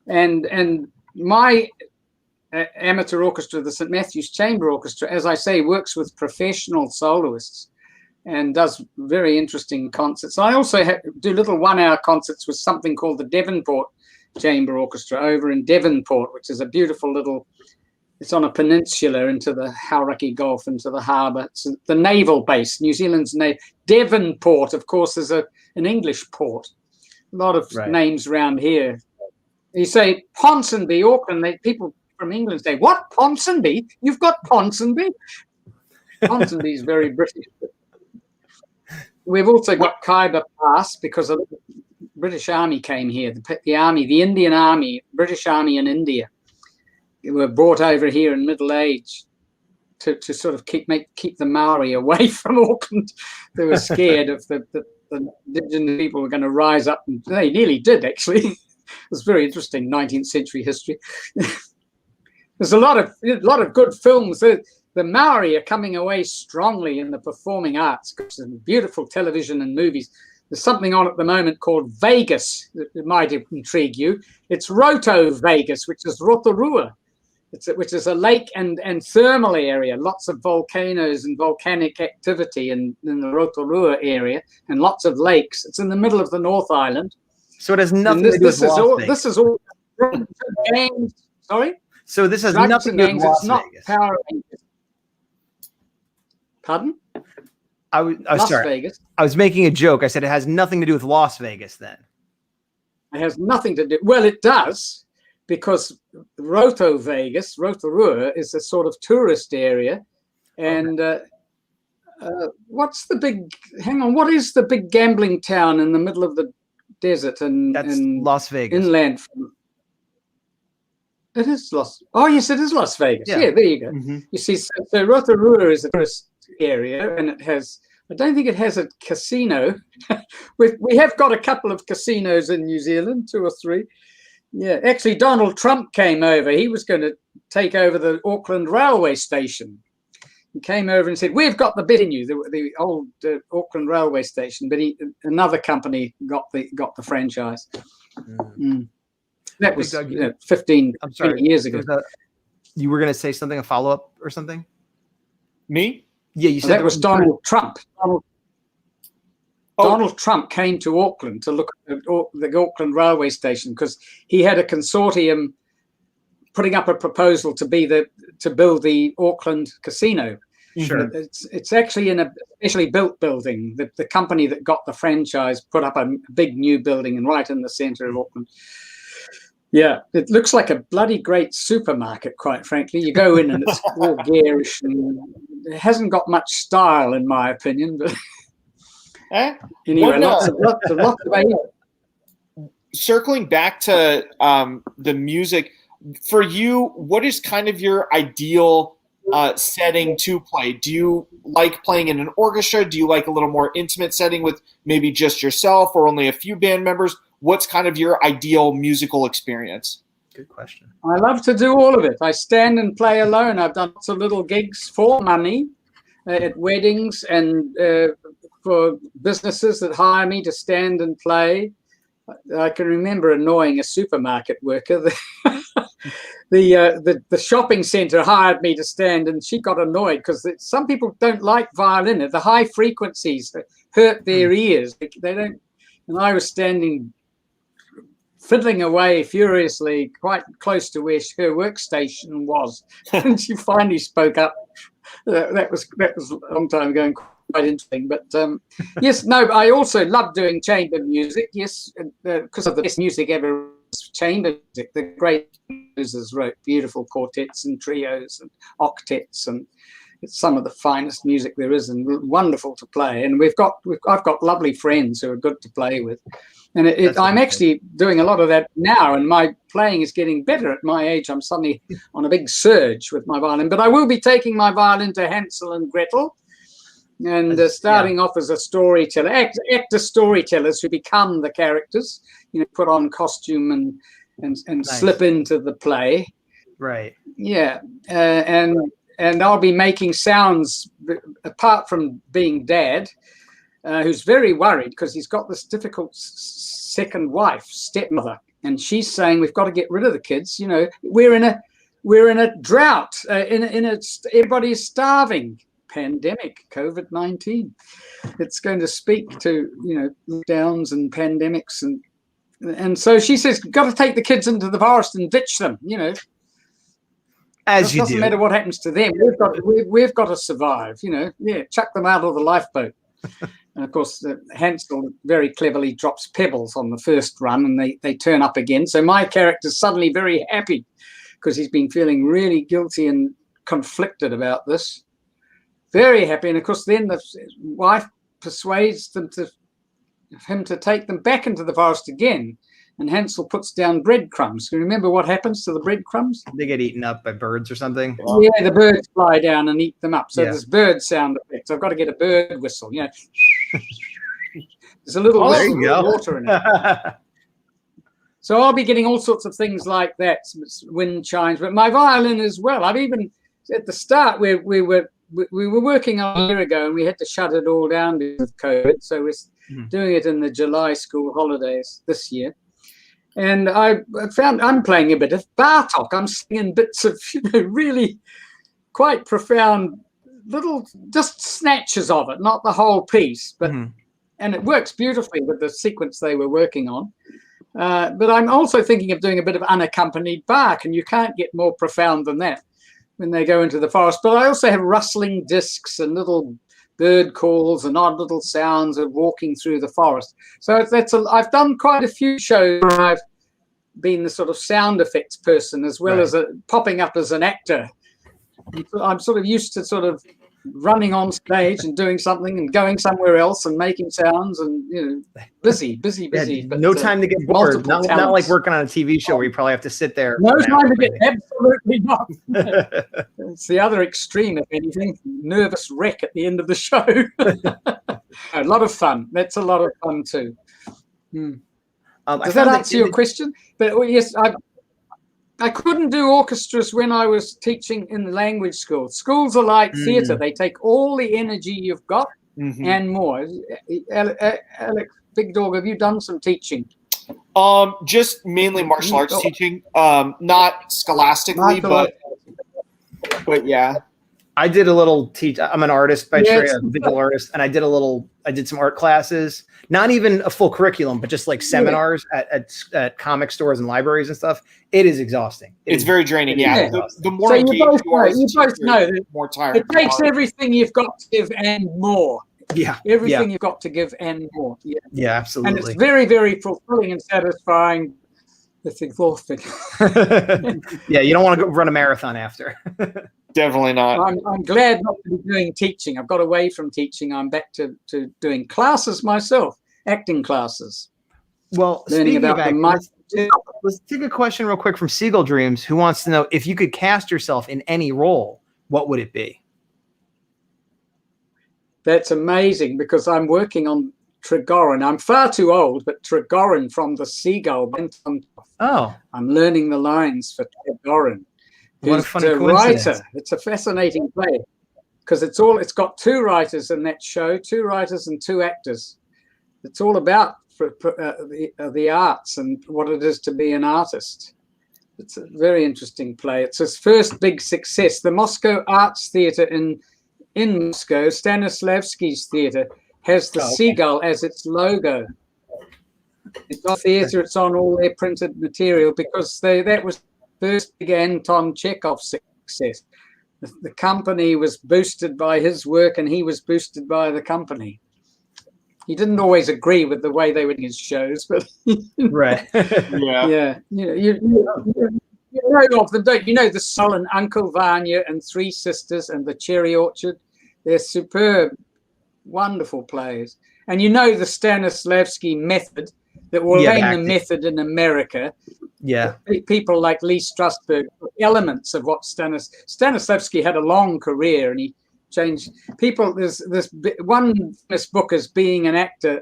And my amateur orchestra, the St. Matthew's Chamber Orchestra, as I say, works with professional soloists and does very interesting concerts. I also do little 1-hour concerts with something called the Devonport Chamber Orchestra over in Devonport, which is a beautiful little. It's on a peninsula into the Hauraki Gulf, into the harbour. It's the naval base, New Zealand's Devonport, of course, is an English port. A lot of names around here. You say Ponsonby, Auckland. People from England say, "What, Ponsonby? You've got Ponsonby?" Ponsonby is very British. We've also got Khyber Pass because the British Army came here. The army, the Indian Army, British Army in India. Were brought over here in middle age to sort of keep the Maori away from Auckland. They were scared of the indigenous people were going to rise up, and they nearly did, actually. It was very interesting 19th century history. There's a lot of good films. The Maori are coming away strongly in the performing arts. Some beautiful television and movies. There's something on at the moment called Vegas. It might intrigue you. It's Roto Vegas, which is Rotorua. Which is a lake and thermal area, lots of volcanoes and volcanic activity in the Rotorua area, and lots of lakes. It's in the middle of the North Island. So it has nothing to do with Las Vegas. This is all gangs. Sorry? So this has nothing to do with Las Vegas. Power Rangers. Pardon? I was sorry. Vegas. I was making a joke. I said it has nothing to do with Las Vegas then. It has nothing to do. Well, it does. Because Rotorua is a sort of tourist area, and What's the big? Hang on. What is the big gambling town in the middle of the desert? And That's Las Vegas. Inland. It is Las. Oh yes, it is Las Vegas. Yeah, there you go. You see, so Rotorua is a tourist area, and it has. I don't think it has a casino. We have got a couple of casinos in New Zealand, 2 or 3. Yeah, actually, Donald Trump came over. He was going to take over the Auckland railway station. He came over and said, "We've got the bid in you," the old Auckland railway station. But another company got the franchise. That was 15 years ago. You were going to say something, a follow-up or something? Me? Yeah, you said that was Donald Trump. Donald Trump came to Auckland to look at the Auckland railway station because he had a consortium putting up a proposal to build the Auckland casino. Sure. It's actually in a specially built building. The company that got the franchise put up a big new building and right in the center of Auckland. Yeah, it looks like a bloody great supermarket, quite frankly. You go in and it's all garish and it hasn't got much style, in my opinion. But anyway, lots of circling back to the music, for you, what is kind of your ideal setting to play? Do you like playing in an orchestra? Do you like a little more intimate setting with maybe just yourself or only a few band members? What's kind of your ideal musical experience? Good question. I love to do all of it. I stand and play alone. I've done lots of little gigs for money at weddings and for businesses that hire me to stand and play. I can remember annoying a supermarket worker. The shopping centre hired me to stand, and she got annoyed because some people don't like violin. The high frequencies hurt their ears. They don't. And I was standing, fiddling away furiously, quite close to where her workstation was, and she finally spoke up. That was a long time ago and quite interesting. But yes, no, I also love doing chamber music. Yes, because of the best music ever, chamber music. The great composers wrote beautiful quartets and trios and octets, and it's some of the finest music there is, and wonderful to play. And I've got lovely friends who are good to play with, and I'm actually doing a lot of that now. And my playing is getting better at my age. I'm suddenly on a big surge with my violin. But I will be taking my violin to Hansel and Gretel, and starting off as a storyteller, actor storytellers who become the characters. Put on costume and slip into the play. Right. Yeah, and I'll be making sounds, apart from being Dad, who's very worried because he's got this difficult second wife, stepmother, and she's saying we've got to get rid of the kids. We're in a drought. Everybody's starving. Pandemic, COVID-19. It's going to speak to lockdowns and pandemics, and so she says, got to take the kids into the forest and ditch them. As you do. It doesn't matter what happens to them. We've got to survive. Chuck them out of the lifeboat. And of course, Hansel very cleverly drops pebbles on the first run, and they turn up again. So my character's suddenly very happy because he's been feeling really guilty and conflicted about this. Very happy, and of course, then the wife persuades him to take them back into the forest again. And Hansel puts down breadcrumbs. Can you remember what happens to the breadcrumbs? They get eaten up by birds or something. Yeah, the birds fly down and eat them up. So there's bird sound effects. I've got to get a bird whistle. There's a little whistle with water in it. So I'll be getting all sorts of things like that, wind chimes, but my violin as well. I've even at the start we were working on a year ago, and we had to shut it all down with COVID. So we're doing it in the July school holidays this year. And I found I'm playing a bit of Bartok. I'm singing bits of really quite profound little just snatches of it, not the whole piece, but and it works beautifully with the sequence they were working on. But I'm also thinking of doing a bit of unaccompanied Bach, and you can't get more profound than that when they go into the forest. But I also have rustling discs and little bird calls and odd little sounds of walking through the forest. So I've done quite a few shows where I've been the sort of sound effects person as well as popping up as an actor. I'm sort of used to sort of running on stage and doing something and going somewhere else and making sounds and busy. Yeah, But, no time to get bored. Not like working on a TV show where you probably have to sit there. No time to get absolutely not. It's the other extreme, if anything. Nervous wreck at the end of the show. A lot of fun. That's a lot of fun too. Does that answer your question? But yes, I couldn't do orchestras when I was teaching in the language school. Schools are like theatre. They take all the energy you've got and more. Alex, Big Dog, have you done some teaching? Just mainly martial arts teaching. Not scholastically, but yeah. I did a little I'm an artist by trade, a visual artist, and I did some art classes. Not even a full curriculum, but just like seminars at comic stores and libraries and stuff. It is exhausting. It's very draining. The more you both know that more tired. It takes everything you've got to give and more. Yeah. Everything you've got to give and more. Yeah, absolutely. And it's very, very fulfilling and satisfying. It's exhausting. Yeah, you don't want to go run a marathon after. Definitely not. I'm glad not to be doing teaching. I've got away from teaching. I'm back to doing classes myself, acting classes. Well, learning about let's take a question real quick from Seagull Dreams, who wants to know, if you could cast yourself in any role, what would it be? That's amazing, because I'm working on Trigorin. I'm far too old, but Trigorin from the Seagull. Oh. I'm learning the lines for Trigorin. What a funny coincidence. Writer. It's a fascinating play, because it's got two writers in that show, two writers and two actors. It's all about the arts and what it is to be an artist. It's a very interesting play. It's his first big success. The Moscow Arts Theatre in Moscow, Stanislavski's theatre, has the seagull as its logo. It's on theatre. It's on all their printed material, because that was first big Anton Chekhov success. The company was boosted by his work, and he was boosted by the company. He didn't always agree with the way they were doing his shows, but right, yeah. You know of them, don't you? Know the Sullen, Uncle Vanya, and Three Sisters, and the Cherry Orchard. They're superb, wonderful plays. And you know the Stanislavski method, that will name the method in America. Yeah. People like Lee Strasberg, elements of what Stanislavski had a long career, and he changed people. There's this one famous book is Being an Actor,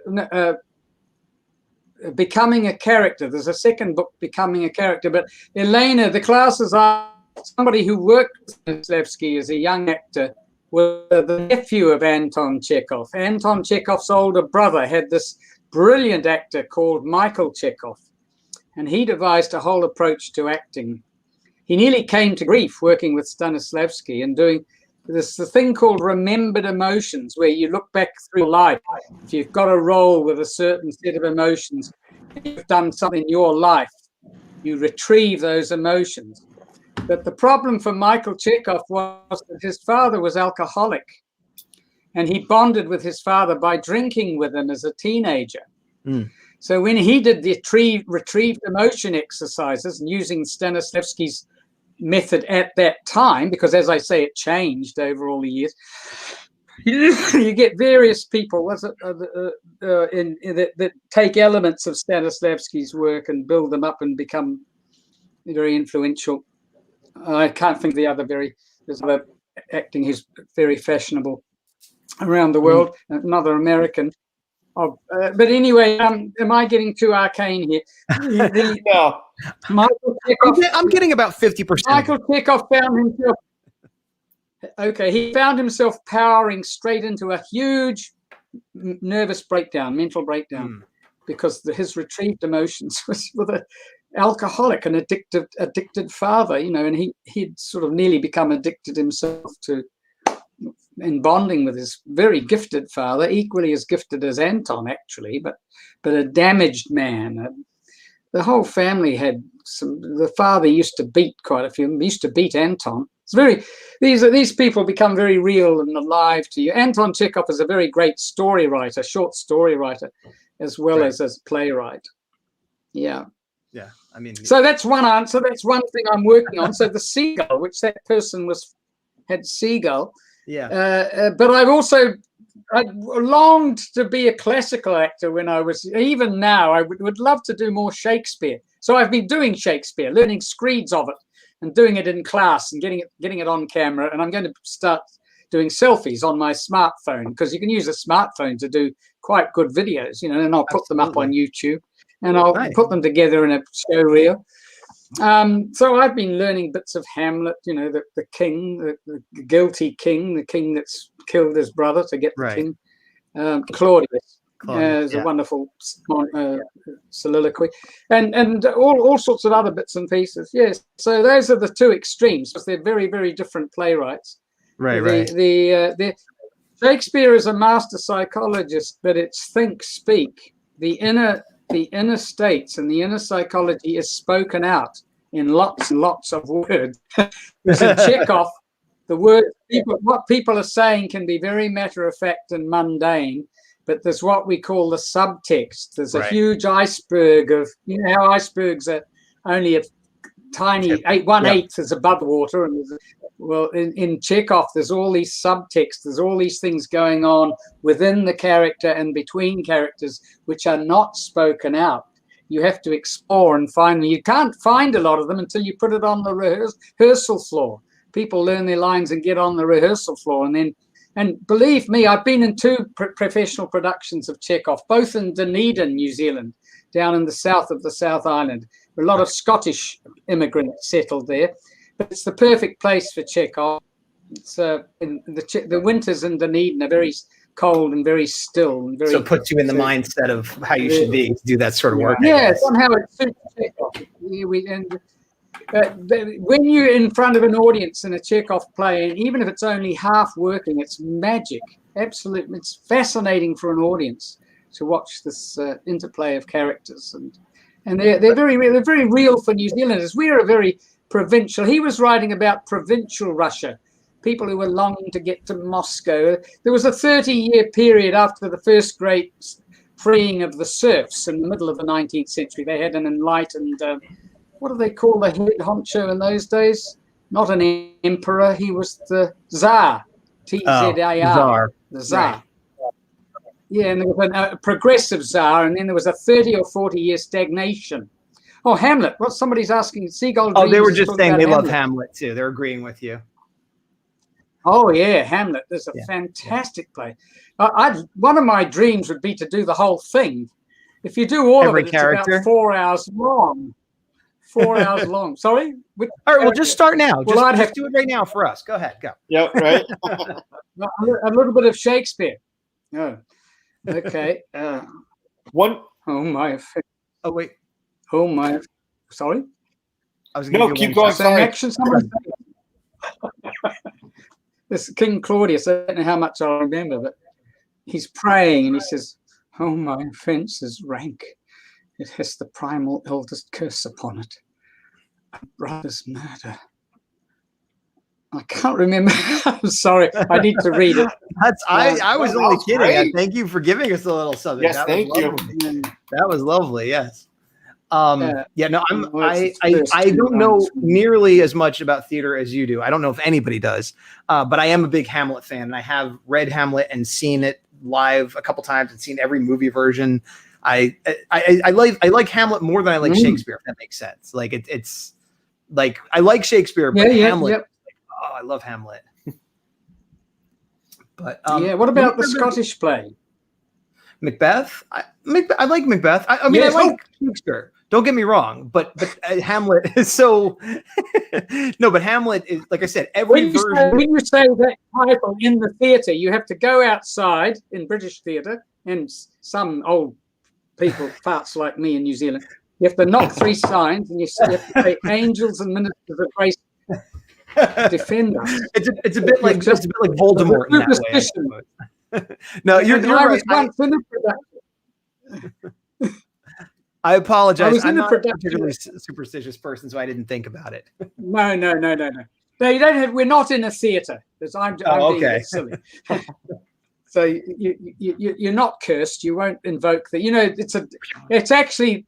Becoming a Character. There's a second book, Becoming a Character. But Elena, the classes are somebody who worked with Stanislavski as a young actor, was the nephew of Anton Chekhov. Anton Chekhov's older brother had this brilliant actor called Michael Chekhov, and he devised a whole approach to acting. He nearly came to grief working with Stanislavski and doing the thing called remembered emotions, where you look back through life. If you've got a role with a certain set of emotions, you've done something in your life, you retrieve those emotions. But the problem for Michael Chekhov was that his father was alcoholic, and he bonded with his father by drinking with him as a teenager. So when he did the retrieved emotion exercises and using Stanislavski's method at that time, because as I say, it changed over all the years, you get various people that take elements of Stanislavski's work and build them up and become very influential. I can't think of the other there's other acting who's very fashionable around the world, another American. But anyway, am I getting too arcane here? No. Michael Chekhov, I'm getting about 50%. Michael Chekhov found himself. Okay, he found himself powering straight into a huge nervous breakdown, mental breakdown, because his retrieved emotions was with an alcoholic, an addicted father, and he'd sort of nearly become addicted himself to. In bonding with his very gifted father, equally as gifted as Anton, actually, but a damaged man. The whole family had the father used to beat quite a few. He used to beat Anton. These people become very real and alive to you. Anton Chekhov is a very great story writer, short story writer, as well as a playwright. Yeah. Yeah. I mean, so that's one answer. That's one thing I'm working on. So the seagull, which that person had seagull. Yeah. But I longed to be a classical actor when I was, even now, I would love to do more Shakespeare. So I've been doing Shakespeare, learning screeds of it and doing it in class and getting it on camera. And I'm going to start doing selfies on my smartphone, because you can use a smartphone to do quite good videos, you know, and I'll put them up on YouTube and I'll put them together in a show reel. So I've been learning bits of Hamlet, you know, the king, the guilty king, the king that's killed his brother to get the king. Claudius is a wonderful soliloquy, and all sorts of other bits and pieces. Yes, so those are the two extremes, because they're very, very different playwrights. The Shakespeare is a master psychologist, but it's think, speak. The inner states and the inner psychology is spoken out in lots and lots of words. Whereas in Chekhov, what people are saying can be very matter of fact and mundane, but there's what we call the subtext. There's a huge iceberg of, you know, how icebergs are only a tiny 1/8 is above water, and well, in Chekhov, there's all these subtexts, there's all these things going on within the character and between characters which are not spoken out. You have to explore and find them. You can't find a lot of them until you put it on the rehearsal floor. People learn their lines and get on the rehearsal floor, and believe me, I've been in 2 professional productions of Chekhov, both in Dunedin, New Zealand, down in the south of the South Island. A lot of Scottish immigrants settled there. But it's the perfect place for Chekhov. It's in the winters in Dunedin are very cold and very still, and very. So it puts you in the mindset of how you should be to do that sort of work. Yeah, somehow it suits Chekhov. When you're in front of an audience in a Chekhov play, and even if it's only half working, it's magic. Absolutely, it's fascinating for an audience to watch this interplay of characters, and they're very real for New Zealanders. We're a very provincial. He was writing about provincial Russia, people who were longing to get to Moscow. There was a 30-year period after the first great freeing of the serfs in the middle of the 19th century. They had an enlightened, what do they call the head honcho in those days? Not an emperor, he was the Tsar, T-Z-A-R, the Tsar. Right. Yeah, and there was a progressive Tsar, and then there was a 30 or 40-year stagnation. Oh, Hamlet. What somebody's asking. Seagull. Oh, they were just saying they love Hamlet too. They're agreeing with you. Oh yeah, Hamlet. There's a fantastic play. One of my dreams would be to do the whole thing. If you do all Every of it, character. It's about 4 hours long. 4 hours long. Sorry. All right, we'll just start now. Well, I'd have to do it right now for us. Go ahead. Go. Yep. Right. A little bit of Shakespeare. Oh, okay. One. Oh my. Oh wait. Oh my! Sorry. I was no. Keep going. Sorry. Action. This King Claudius. I don't know how much I remember, but he's praying and he says, "Oh, my offence is rank. It has the primal eldest curse upon it. A brother's murder." I can't remember. I'm sorry. I need to read it. I was only kidding. Thank you for giving us a little something. Yes, thank you. That was lovely. Yes. I don't know nearly as much about theater as you do. I don't know if anybody does, but I am a big Hamlet fan, and I have read Hamlet and seen it live a couple times and seen every movie version. I like Hamlet more than I like Shakespeare, if that makes sense. Like it's like I like Shakespeare, but Hamlet. Like, oh, I love Hamlet. But what about the Scottish play? Macbeth? I like Macbeth. I mean, I like Shakespeare. Don't get me wrong, but Hamlet is so no. But Hamlet is, like I said, every version. When you say that title in the theatre, you have to go outside in British theatre, and some old people, farts like me in New Zealand, you have to knock 3 signs, and you have to say "Angels and Ministers of Grace defend us." It's a bit like Voldemort in that way. No, you're right. Once in a production. I apologize. I'm not a particularly superstitious person, so I didn't think about it. No. No, you don't have. We're not in a theatre. I'm being silly. So you're not cursed. You won't invoke the. You know, it's actually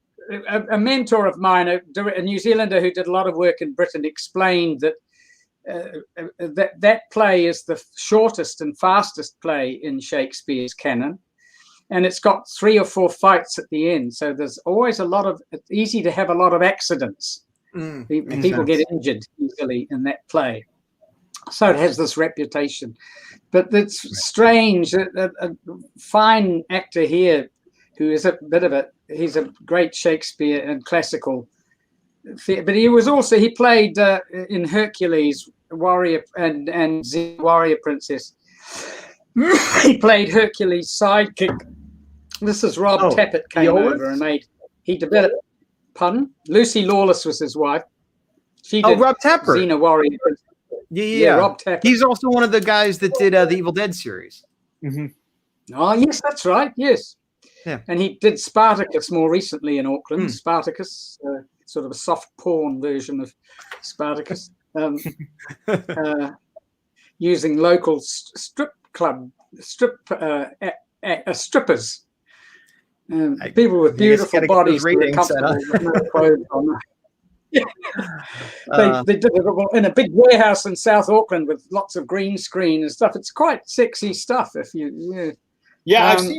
a mentor of mine, a New Zealander who did a lot of work in Britain, explained that that play is the shortest and fastest play in Shakespeare's canon. And it's got 3 or 4 fights at the end. So there's always it's easy to have a lot of accidents. People get injured easily in that play. So it has this reputation. But it's strange that a fine actor here who is he's a great Shakespeare and classical theater, but he played in Hercules, Warrior and the Warrior Princess. He played Hercules' sidekick. This is Rob Tappert came over and he developed. Pardon? Lucy Lawless was his wife. She did Rob Tappert. Xena Warrior. Yeah. Rob Tappert. He's also one of the guys that did the Evil Dead series. Oh, yes, that's right. Yes. Yeah. And he did Spartacus more recently in Auckland. Spartacus, sort of a soft porn version of Spartacus, using local strippers. People with beautiful bodies who are comfortable with no clothes on. They did it in a big warehouse in South Auckland with lots of green screen and stuff. It's quite sexy stuff. I've seen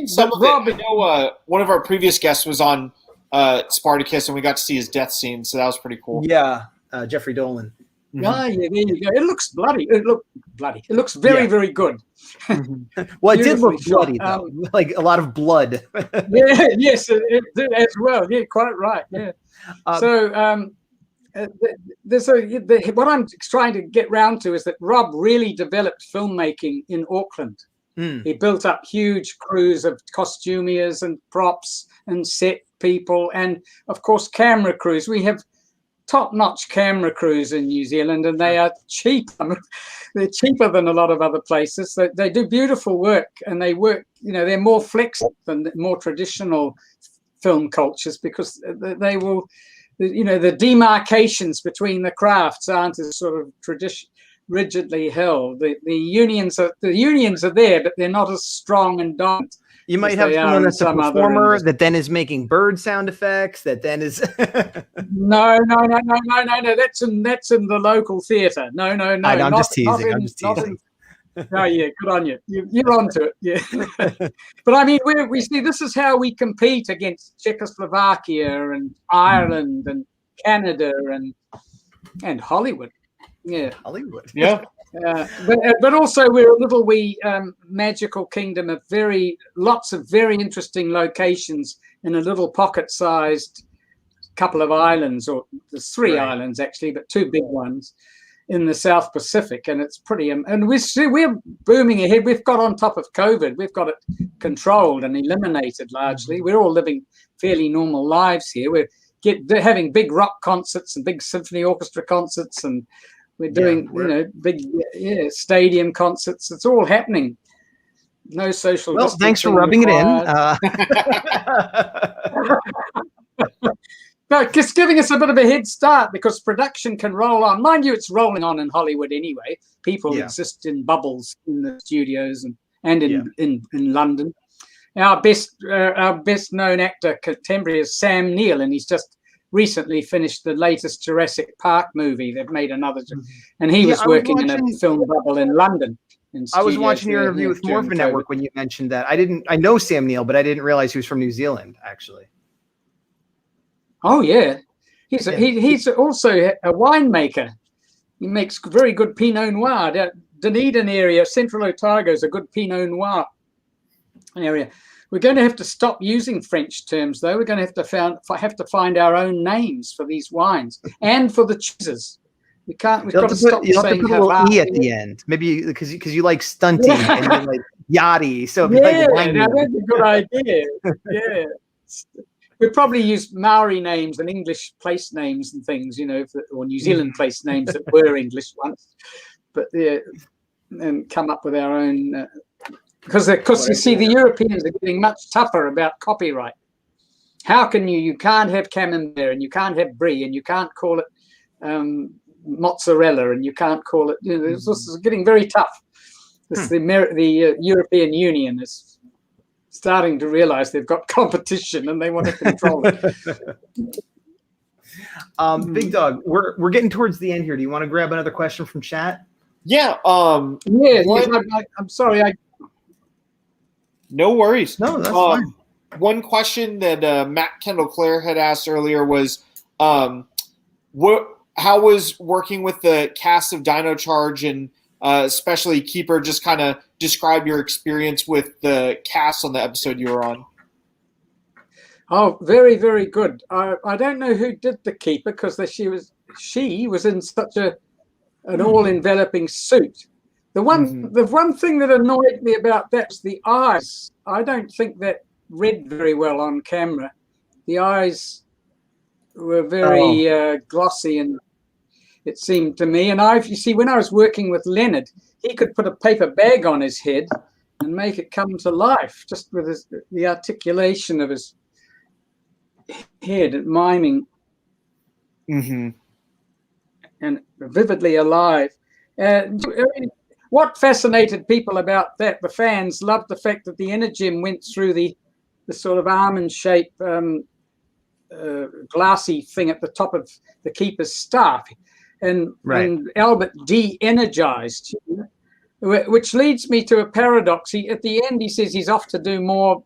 some of it. I know one of our previous guests was on Spartacus, and we got to see his death scene, so that was pretty cool. Yeah, Jeffrey Dolan. Yeah, there you go. It looks bloody. It looks very, very good. Well, it did look bloody, though. Like a lot of blood. Yes, it did as well. Yeah, quite right. Yeah. What I'm trying to get round to is that Rob really developed filmmaking in Auckland. He built up huge crews of costumiers and props and set people, and of course camera crews. We have top-notch camera crews in New Zealand, and they are cheap. I mean, they're cheaper than a lot of other places. They do beautiful work, and they work. They're more flexible than more traditional film cultures because they will. The demarcations between the crafts aren't as sort of rigidly held. The unions are there, but they're not as strong and dominant. You might have someone that's a performer that then is making bird sound effects. That then is no. That's in the local theatre. No. I'm just teasing. Oh yeah, good on you. You're onto it. Yeah. But I mean, we see this is how we compete against Czechoslovakia and Ireland and Canada and Hollywood. Yeah, Hollywood. Yeah. But also we're a little magical kingdom of lots of very interesting locations in a little pocket-sized couple of islands, or there's 3 islands actually, but 2 big ones in the South Pacific, and it's pretty. And we're booming ahead. We've got on top of COVID. We've got it controlled and eliminated largely. We're all living fairly normal lives here. They're having big rock concerts and big symphony orchestra concerts, and we're doing big stadium concerts. It's all happening. No social. Well, thanks for rubbing required. It in. But just giving us a bit of a head start because production can roll on. Mind you, it's rolling on in Hollywood anyway. People exist in bubbles in the studios and in London. Our best known actor contemporary is Sam Neill, and he's just recently finished the latest Jurassic Park movie. They've made another, and he was working in a film bubble in London. I was watching your interview with Morphing Network when you mentioned that. I know Sam Neill, but I didn't realize he was from New Zealand, actually. Oh yeah, he's also a winemaker. He makes very good Pinot Noir. Dunedin area, Central Otago is a good Pinot Noir area. We're going to have to stop using French terms, though. We're going to have to find our own names for these wines and for the cheeses. We've got to stop saying a little E at the end, maybe because you like stunting and you like yachty. So that's a good idea. Yeah. We probably use Maori names and English place names and things, or New Zealand place names that were English once, but and come up with our own. Because you see, the Europeans are getting much tougher about copyright. How can you can't have camembert and you can't have brie and you can't call it mozzarella and you can't call it. This is getting very tough. The European Union is starting to realize they've got competition and they want to control it. Big Dog, we're getting towards the end here. Do you want to grab another question from chat? Yeah. I'm sorry. No worries. No, that's fine. One question that Matt Kendall Clare had asked earlier was, how was working with the cast of Dino Charge and especially Keeper? Just kind of describe your experience with the cast on the episode you were on. Oh, very, very good. I don't know who did the Keeper because she was in such an all-enveloping suit. The one thing that annoyed me about that was the eyes. I don't think that read very well on camera. The eyes were very glossy, and it seemed to me. And you see, when I was working with Leonard, he could put a paper bag on his head and make it come to life just with the articulation of his head and miming, and vividly alive. What fascinated people about that, the fans loved the fact that the Energem went through the sort of almond-shaped glassy thing at the top of the Keeper's staff, and Albert de-energized, which leads me to a paradox. At the end, he says he's off to do more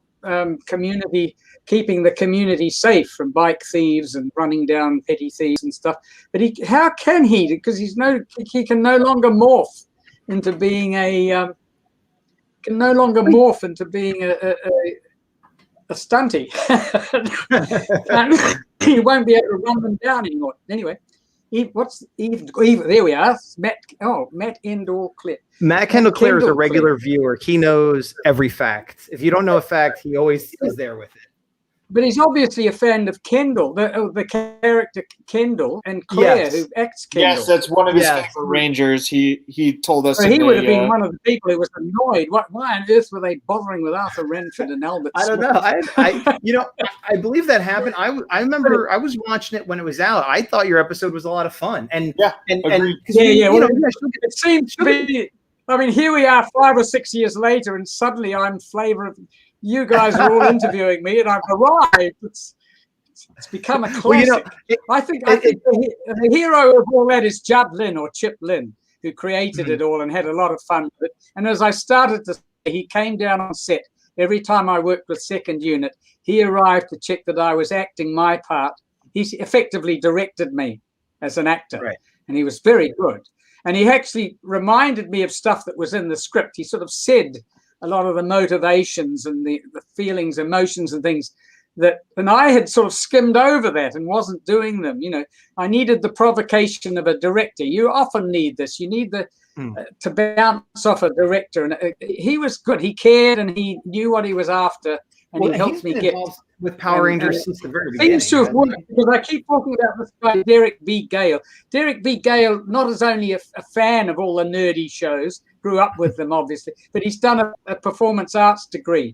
keeping the community safe from bike thieves and running down petty thieves and stuff. But how can he? Because he can no longer morph into being a stunty. And he won't be able to run them down anymore. Anyway, there we are. Matt Endall Clip. Matt Kendall Clare is a regular viewer. He knows every fact. If you don't know a fact, he always is there with it. But he's obviously a fan of Kendall, the character Kendall, and Claire, who acts Kendall. Yes, that's one of his favorite Rangers. He told us. So he would have been one of the people who was annoyed. Why on earth were they bothering with Arthur Ranford and Albert? I don't know. I believe that happened. I remember I was watching it when it was out. I thought your episode was a lot of fun. It seems to be. I mean, here we are 5 or 6 years later, and suddenly I'm flavor of. You guys are all interviewing me, and I've arrived. It's become a classic. I think the hero of all that is Judd Lynn or Chip Lynn, who created it all and had a lot of fun with it. And as I started to say, he came down on set every time I worked with Second Unit. He arrived to check that I was acting my part. He effectively directed me as an actor, and he was very good. And he actually reminded me of stuff that was in the script. He sort of said a lot of the motivations and the feelings, emotions and things and I had sort of skimmed over that and wasn't doing them. I needed the provocation of a director. You often need this. You need to bounce off a director. And he was good. He cared and he knew what he was after, and he helped me get with Power Rangers since the very beginning. Seems to have worked, because I keep talking about this guy, Derek B. Gale. Derek B. Gale, not as only a fan of all the nerdy shows, grew up with them, obviously, but he's done a performance arts degree,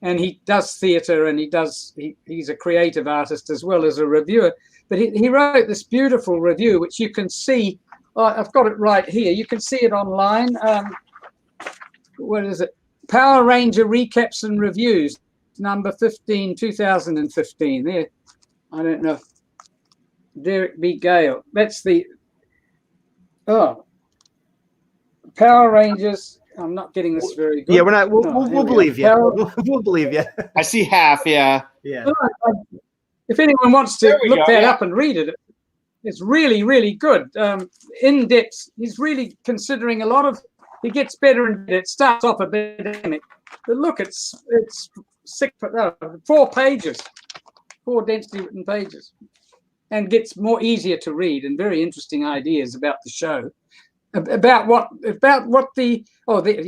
and he does theatre, and he's a creative artist as well as a reviewer. But he wrote this beautiful review, which you can see. I've got it right here. You can see it online. What is it? Power Ranger Recaps and Reviews, number 15, 2015. There, I don't know. Derek B. Gale. That's the Power Rangers. I'm not getting this very good. Yeah, we're not. We'll believe you. We'll believe you. I see half. Yeah. If anyone wants to look that up and read it, it's really, really good. In depth. He's really considering a lot of. He gets better, and it starts off a bit academic. But look, it's 4 pages, 4 densely written pages, and gets more easier to read and very interesting ideas about the show, you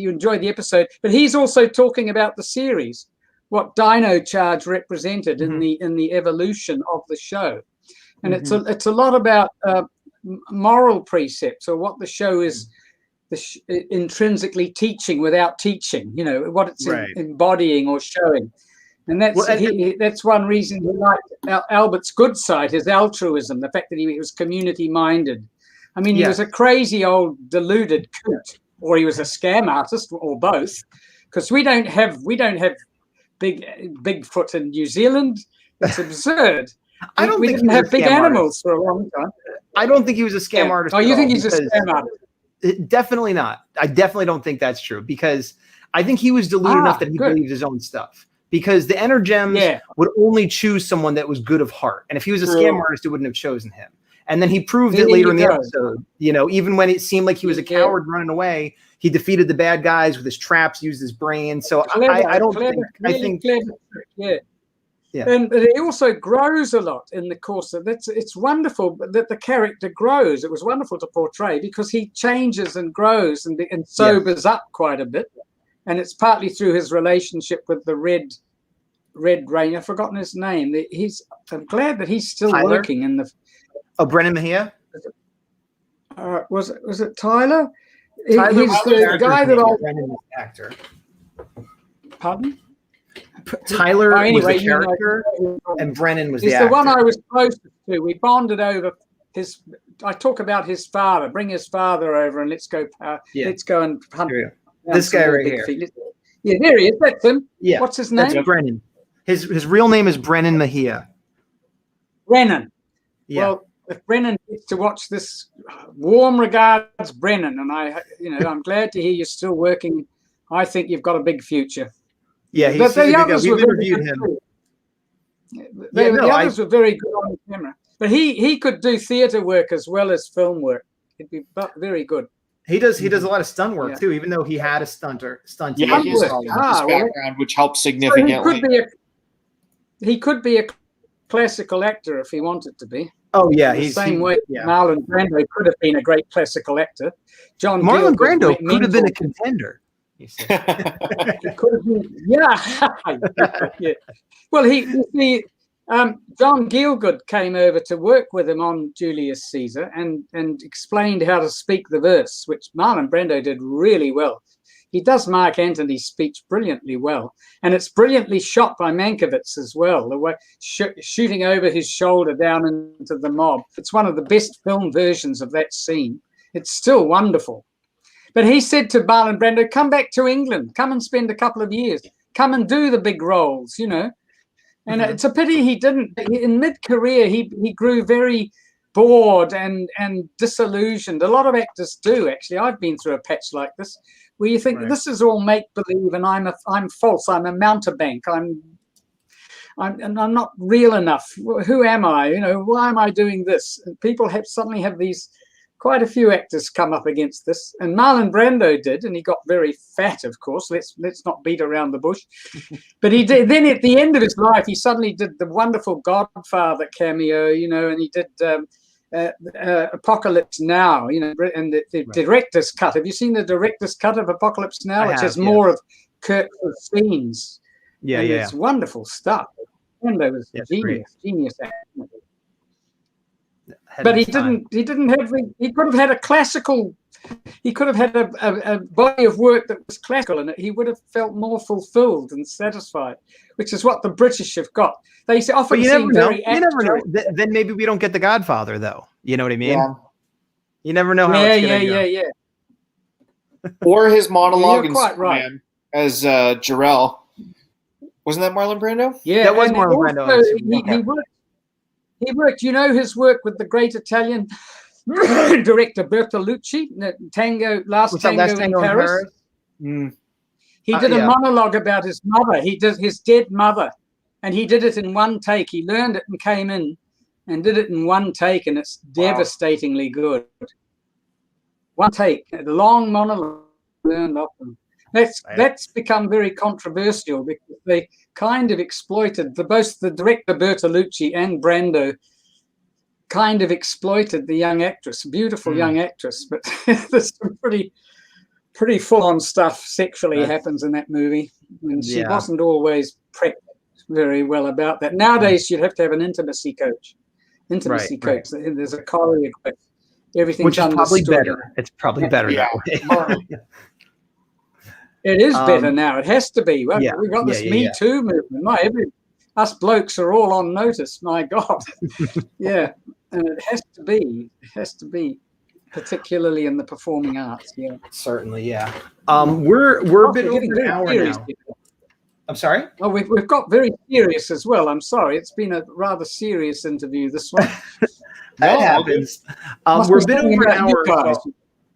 enjoyed the episode, but he's also talking about the series, what Dino Charge represented in the evolution of the show, and it's a lot about moral precepts, or what the show is. Intrinsically teaching without teaching, what it's embodying or showing. And that's one reason he liked Albert's good side, his altruism, the fact that he was community minded. I mean, he was a crazy old deluded coot, or he was a scam artist, or both, because we don't have Bigfoot in New Zealand. It's absurd. I don't we think didn't he was have a big scam animals artist. for a long time. I don't think he was a scam artist. Oh, you at think all, he's a scam artist? Definitely not. I definitely don't think that's true, because I think he was deluded enough that he believed his own stuff. Because the Energems would only choose someone that was good of heart, and if he was a scam artist, it wouldn't have chosen him. And then he proved it later in the episode. You know, even when it seemed like he was a coward running away, he defeated the bad guys with his traps, used his brain. So I don't think. I think. Yeah. And he also grows a lot in the course of it. It's wonderful that the character grows. It was wonderful to portray because he changes and grows and sobers up quite a bit. And it's partly through his relationship with the Red Ranger. I've forgotten his name. I'm glad that he's still working in the. Oh, Brennan Mejia. Was it Tyler? Tyler he's the guy that Brennan was the actor. Pardon? Tyler was the character, and Brennan was the actor. He's the one I was closest to. We bonded over his. I talk about his father. Bring his father over, and let's go. Let's go and hunt. This guy right here. Yeah, there he is. That's him. Yeah. What's his name? That's Brennan. His real name is Brennan Mejia. Brennan. Yeah. Well, if Brennan gets to watch this, warm regards, Brennan, and I'm glad to hear you're still working. I think you've got a big future. Yeah, but the others we've interviewed him. The others were very good on camera, but he could do theatre work as well as film work. He'd be very good. He does a lot of stunt work too, even though he had a stunt. Yeah, his background, which helps significantly. So he could be a classical actor if he wanted to be. Oh yeah, the same way Marlon Brando could have been a great classical actor. Marlon Brando could have been a contender. He could have been, yeah. Well, John Gielgud came over to work with him on Julius Caesar and explained how to speak the verse, which Marlon Brando did really well. He does Mark Antony's speech brilliantly well, and it's brilliantly shot by Mankiewicz as well. The way shooting over his shoulder down into the mob. It's one of the best film versions of that scene. It's still wonderful. But he said to Marlon Brando, "Come back to England. Come and spend a couple of years. Come and do the big roles, you know." And it's a pity he didn't. In mid-career, he grew very bored and disillusioned. A lot of actors do, actually. I've been through a patch like this, where you think this is all make-believe, and I'm false. I'm a mountebank. I'm not real enough. Who am I? You know, why am I doing this? And people suddenly have these. Quite a few actors come up against this, and Marlon Brando did, and he got very fat, of course. Let's not beat around the bush. But he did. Then at the end of his life, he suddenly did the wonderful Godfather cameo, you know, and he did Apocalypse Now, you know, and the director's cut. Have you seen the director's cut of Apocalypse Now, which has more of Kirk's scenes? Yeah, and yeah, it's wonderful stuff. Brando was genius actor. But he didn't have he could have had a classical, he could have had a body of work that was classical, and he would have felt more fulfilled and satisfied, which is what the British have got. They often seem very active. You never know. Then maybe we don't get the Godfather, though. You know what I mean? Yeah. You never know how it's going to go. Yeah. Or his monologue in Superman as Jor-El. Wasn't that Marlon Brando? Yeah, that was Marlon Brando. He worked, you know, his work with the great Italian director Bertolucci, Last Tango in Paris. He did a monologue about his mother. He did his dead mother, and he did it in one take. He learned it and came in and did it in one take, and it's devastatingly good. One take, a long monologue learned off them. That's become very controversial because they kind of exploited both the director Bertolucci and Brando kind of exploited the young actress, beautiful young actress, but there's some pretty full-on stuff sexually happens in that movie, and she wasn't always prepped very well about that. Nowadays, you'd have to have an intimacy coach. There's a choreographer. Everything's which is probably better. It's probably better that way. It is better now. It has to be. We've got this Me Too movement. Us blokes are all on notice. My God. Yeah. And it has to be. It has to be, particularly in the performing arts. Yeah. Certainly, yeah. We're a bit over an hour now. I'm sorry? Oh, we've got very serious as well. I'm sorry. It's been a rather serious interview, this one. That happens. We're a bit over an hour. So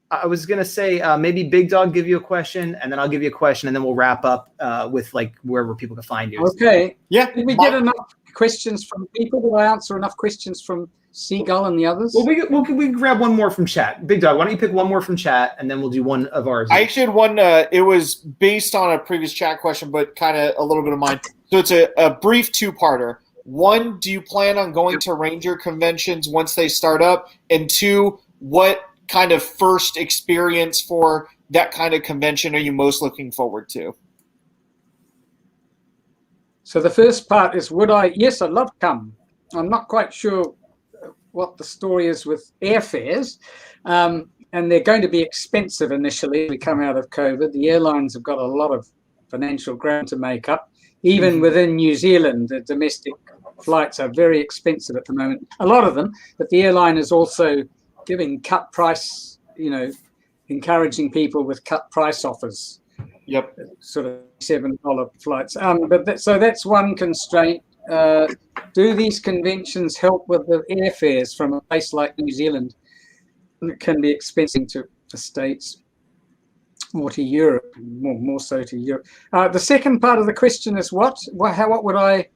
I was going to say maybe Big Dog give you a question, and then I'll give you a question, and then we'll wrap up with like wherever people can find you. Okay. Yeah. Did we get enough questions from people? Did I answer enough questions from Seagull and the others? Well, we can grab one more from chat. Big Dog, why don't you pick one more from chat, and then we'll do one of ours. I actually had one. It was based on a previous chat question, but kind of a little bit of mine. So it's a brief two-parter. One, do you plan on going to Ranger conventions once they start up? And two, what kind of first experience for that kind of convention are you most looking forward to? So the first part is, would I? Yes, I'd love to come. I'm not quite sure what the story is with airfares, and they're going to be expensive initially. We come out of COVID. The airlines have got a lot of financial ground to make up. Even within New Zealand, the domestic flights are very expensive at the moment. A lot of them, but the airline is also giving cut price, encouraging people with cut price offers. Yep. Sort of $7 flights. So that's one constraint. Do these conventions help with the airfares from a place like New Zealand? It can be expensive to the States or to Europe, more so to Europe. The second part of the question is what would I...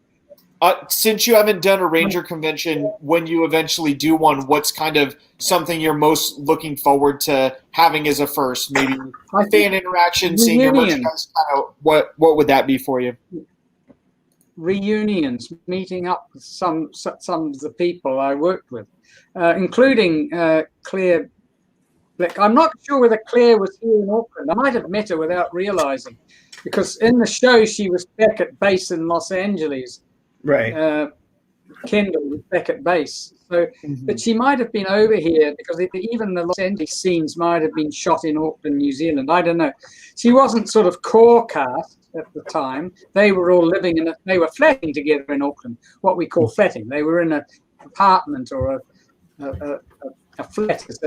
Since you haven't done a Ranger convention, when you eventually do one, what's kind of something you're most looking forward to having as a first? Maybe fan interaction, seeing your merchandise. What would that be for you? Reunions, meeting up with some of the people I worked with, including Claire Black. I'm not sure whether Claire was here in Auckland. I might have met her without realizing, because in the show she was back at base in Los Angeles. Right. Kendall was back at base. So, but she might have been over here because even the Los Angeles scenes might have been shot in Auckland, New Zealand. I don't know. She wasn't sort of core cast at the time. They were all living they were flatting together in Auckland, what we call flatting. They were in an apartment or a flat, as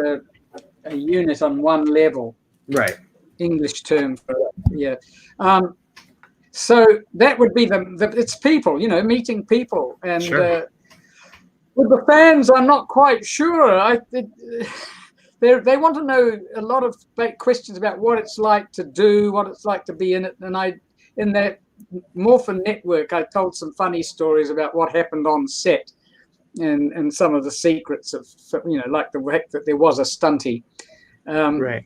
a unit on one level. Right. English term for it. Yeah. So that would be it's people, meeting people. And sure. With the fans, I'm not quite sure. They want to know a lot of questions about what it's like to do, what it's like to be in it. And in that Morphing network, I told some funny stories about what happened on set and some of the secrets of, like the fact that there was a stunty. Right.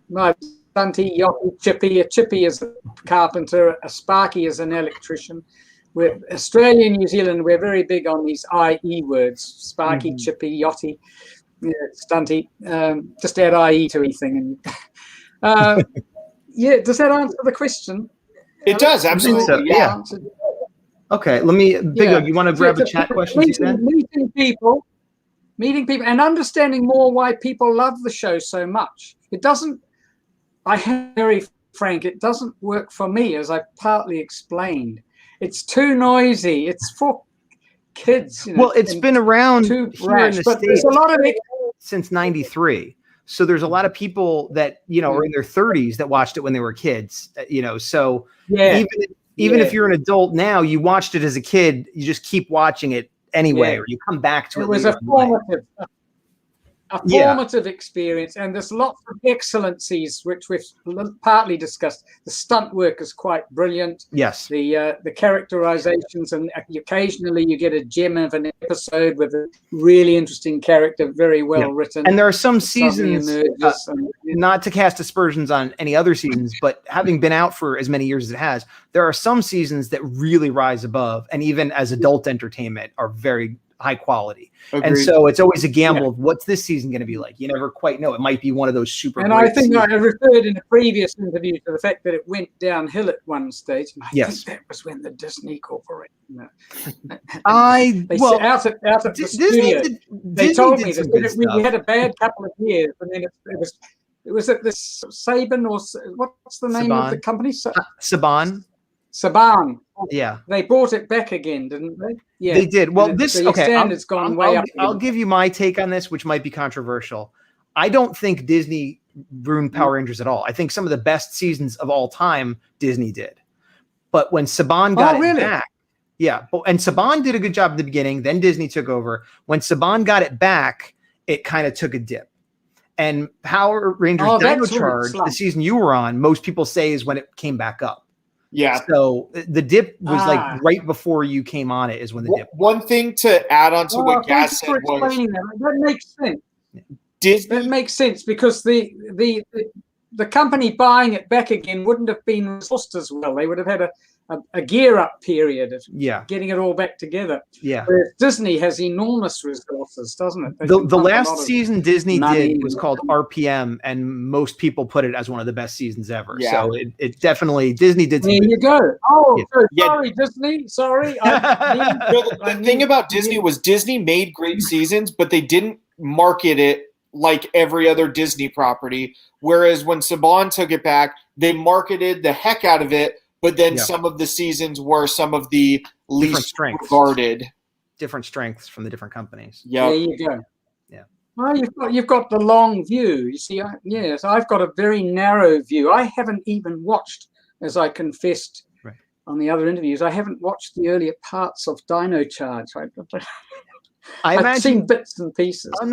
My Stunty, Yachty, Chippy. A Chippy is a carpenter. A Sparky is an electrician. We're Australia and New Zealand. We're very big on these IE words: Sparky, Chippy, Yachty, Stunty. Just add IE to anything. And yeah, does that answer the question? It does, absolutely. So, yeah. Okay, let me. Big Dog, you want to grab a chat question? Meeting people, and understanding more why people love the show so much. It doesn't. I am very frank. It doesn't work for me, as I partly explained. It's too noisy. It's for kids. Well, it's been around here in the States there's a lot of it since '93. So there's a lot of people that are in their 30s that watched it when they were kids. So even if you're an adult now, you watched it as a kid. You just keep watching it anyway, or you come back to it. It was a formative experience, and there's lots of excellencies which we've partly discussed. The stunt work is quite brilliant. Yes. The characterizations, and occasionally you get a gem of an episode with a really interesting character, very well written. And there are some seasons, not to cast aspersions on any other seasons, but having been out for as many years as it has, there are some seasons that really rise above, and even as adult entertainment are very high quality. Agreed. And so it's always a gamble of what's this season going to be like. You never quite know. It might be one of those super. And I think I referred in a previous interview to the fact that it went downhill at one stage. And I think that was when the Disney Corporation. Out at the studio. They told me that we had a bad couple of years, and then it was at this Saban, or what's the name of the company? Saban. Yeah. They brought it back again, didn't they? Yeah. They did. Well, the standard's gone way up. I'll give you my take on this, which might be controversial. I don't think Disney ruined Power Rangers at all. I think some of the best seasons of all time Disney did. But when Saban got really? it back, and Saban did a good job at the beginning. Then Disney took over. When Saban got it back, it kind of took a dip. And Power Rangers Dino Charge, the season you were on, most people say is when it came back up. Yeah. So the dip was like right before you came on it is when the dip. One thing to add on to what Gaz said was that makes sense. Disney. That makes sense because the company buying it back again wouldn't have been resourced as well. They would have had a gear up period of getting it all back together. Yeah. Whereas Disney has enormous resources, doesn't it? The last season Disney did was called RPM, and most people put it as one of the best seasons ever. Yeah. So it definitely Disney did. There you go. Oh, sorry, Disney. Sorry. The thing about Disney was Disney made great seasons, but they didn't market it like every other Disney property. Whereas when Saban took it back, they marketed the heck out of it. But then some of the seasons were some of the least regarded. Different strengths from the different companies. Yeah, there you go. Yeah. Well, you've got the long view. You see, I've got a very narrow view. I haven't even watched, as I confessed on the other interviews, I haven't watched the earlier parts of Dino Charge. I've seen bits and pieces. I'm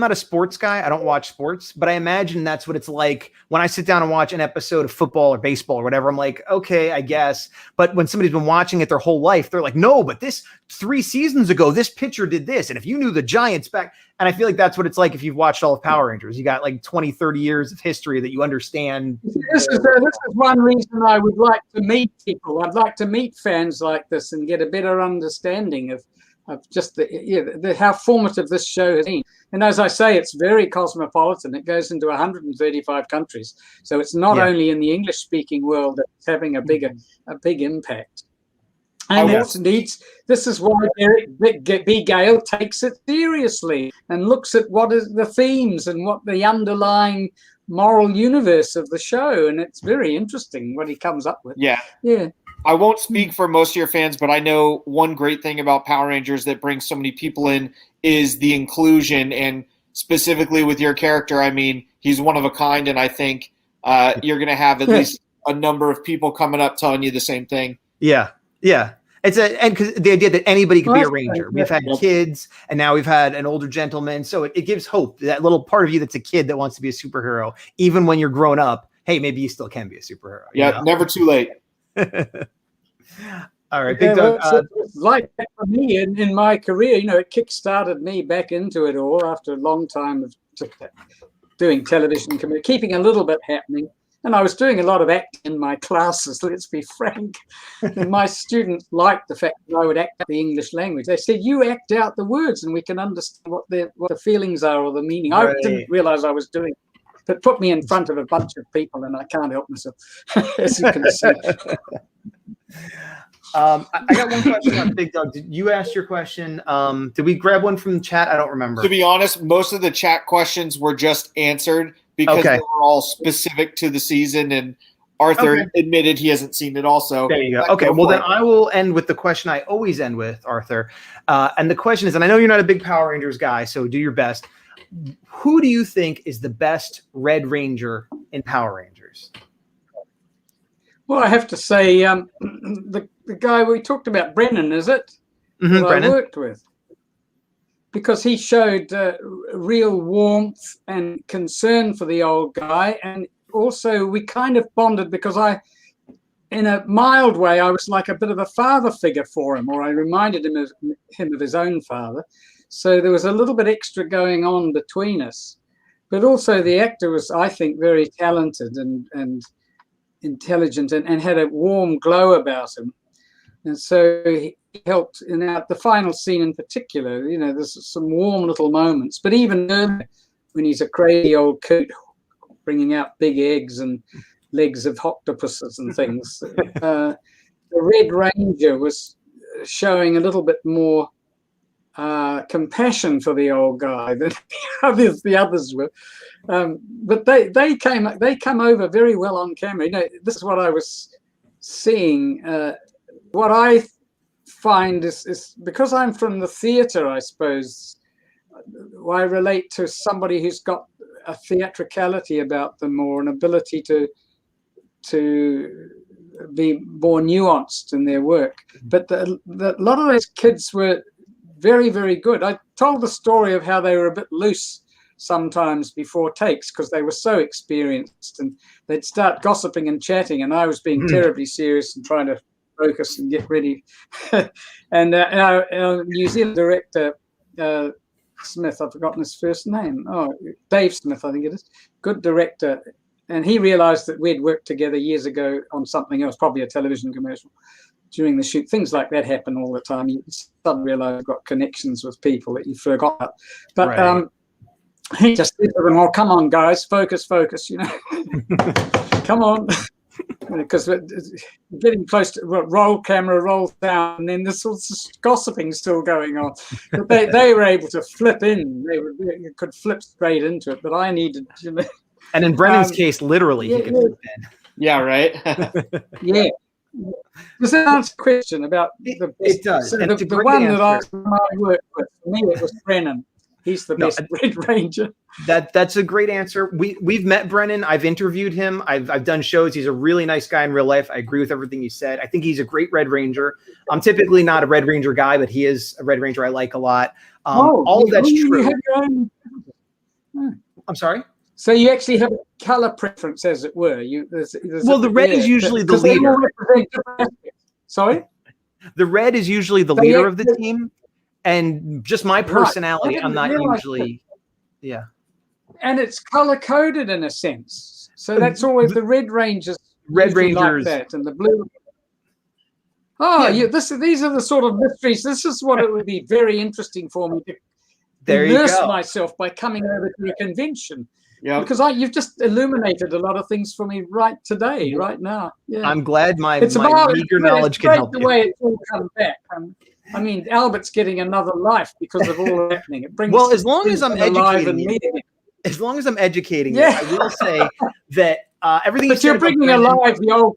not a sports guy. I don't watch sports, but I imagine that's what it's like when I sit down and watch an episode of football or baseball or whatever. I'm like, okay, I guess. But when somebody's been watching it their whole life, they're like, no, but this 3 seasons ago, this pitcher did this. And if you knew the Giants back, and I feel like that's what it's like if you've watched all of Power Rangers. You got like 20, 30 years of history that you understand. This is one reason I would like to meet people. I'd like to meet fans like this and get a better understanding of just how formative this show has been. And as I say, it's very cosmopolitan. It goes into 135 countries. So it's not only in the English-speaking world that it's having a big impact. And this is why B. Gale takes it seriously and looks at what is the themes and what the underlying moral universe of the show. And it's very interesting what he comes up with. Yeah. Yeah. I won't speak for most of your fans, but I know one great thing about Power Rangers that brings so many people in is the inclusion, and specifically with your character, I mean, he's one of a kind, and I think you're going to have at least a number of people coming up telling you the same thing. Yeah, yeah. And because the idea that anybody could be a ranger. We've had kids, and now we've had an older gentleman, so it gives hope. That little part of you that's a kid that wants to be a superhero, even when you're grown up. Hey, maybe you still can be a superhero. Yeah, never too late. All right, Big Doug. It's like that for me in my career. It kick-started me back into it all after a long time of doing television, keeping a little bit happening. And I was doing a lot of acting in my classes, let's be frank. And my students liked the fact that I would act out the English language. They said, you act out the words and we can understand what the feelings are or the meaning. I didn't realize I was doing it. But put me in front of a bunch of people and I can't help myself, as you can see. I got one question on Big Doug. Did you ask your question? Did we grab one from the chat? I don't remember. To be honest, most of the chat questions were just answered because they were all specific to the season, and Arthur admitted he hasn't seen it also. There you go. Okay, well then I will end with the question I always end with, Arthur. And the question is, and I know you're not a big Power Rangers guy, so do your best. Who do you think is the best Red Ranger in Power Rangers? Well, I have to say, the guy we talked about, Brennan, is it? Mm-hmm, Brennan. I worked with. Because he showed real warmth and concern for the old guy. And also we kind of bonded because in a mild way, I was like a bit of a father figure for him, or I reminded him of his own father. So there was a little bit extra going on between us. But also the actor was, I think, very talented and intelligent and had a warm glow about him. And so he helped in the final scene in particular. There's some warm little moments. But even earlier, when he's a crazy old coot bringing out big eggs and legs of octopuses and things, the Red Ranger was showing a little bit more compassion for the old guy than the others were. But they come over very well on camera. This is what I was seeing. What I find is because I'm from the theatre, I suppose, I relate to somebody who's got a theatricality about them or an ability to be more nuanced in their work. But a lot of those kids were very, very good. I told the story of how they were a bit loose sometimes before takes because they were so experienced, and they'd start gossiping and chatting, and I was being terribly serious and trying to focus and get ready. And our New Zealand director, Smith, I've forgotten his first name. Oh, Dave Smith, I think it is. Good director. And he realized that we'd worked together years ago on something else, probably a television commercial, during the shoot. Things like that happen all the time. You suddenly realize you've got connections with people that you forgot about. But he just said to them, "Oh, come on, guys, focus, you know. Come on." Because getting close to roll camera, roll down, and then this sort of gossiping still going on. But they were able to flip in. They could flip straight into it. But I needed, you know. And in Brennan's case, literally, he could flip in. Yeah, right. Yeah. Does that answer the question about the best? It does. So and the one that I worked with, for me, it was Brennan. He's the best Red Ranger. That's a great answer. We've met Brennan. I've interviewed him. I've done shows. He's a really nice guy in real life. I agree with everything he said. I think he's a great Red Ranger. I'm typically not a Red Ranger guy, but he is a Red Ranger I like a lot. All of that's true. You have your own... I'm sorry? So you actually have a color preference, as it were. The red is usually the leader. Sorry? The red is usually the leader of the team. And just my personality, right. I'm not usually... Yeah. And it's color-coded in a sense. So that's always the Red Rangers. Red Rangers. Like that, and the blue... Oh, yeah. These are the sort of mysteries. This is what it would be very interesting for me to immerse myself by coming over to a convention. Yeah, because you've just illuminated a lot of things for me right today, right now. Yeah, I'm glad my meager knowledge can help you. The way it's all come back. I mean, Albert's getting another life because of all happening. It brings as long as I'm educating you, I will say that everything. But you're bringing alive the old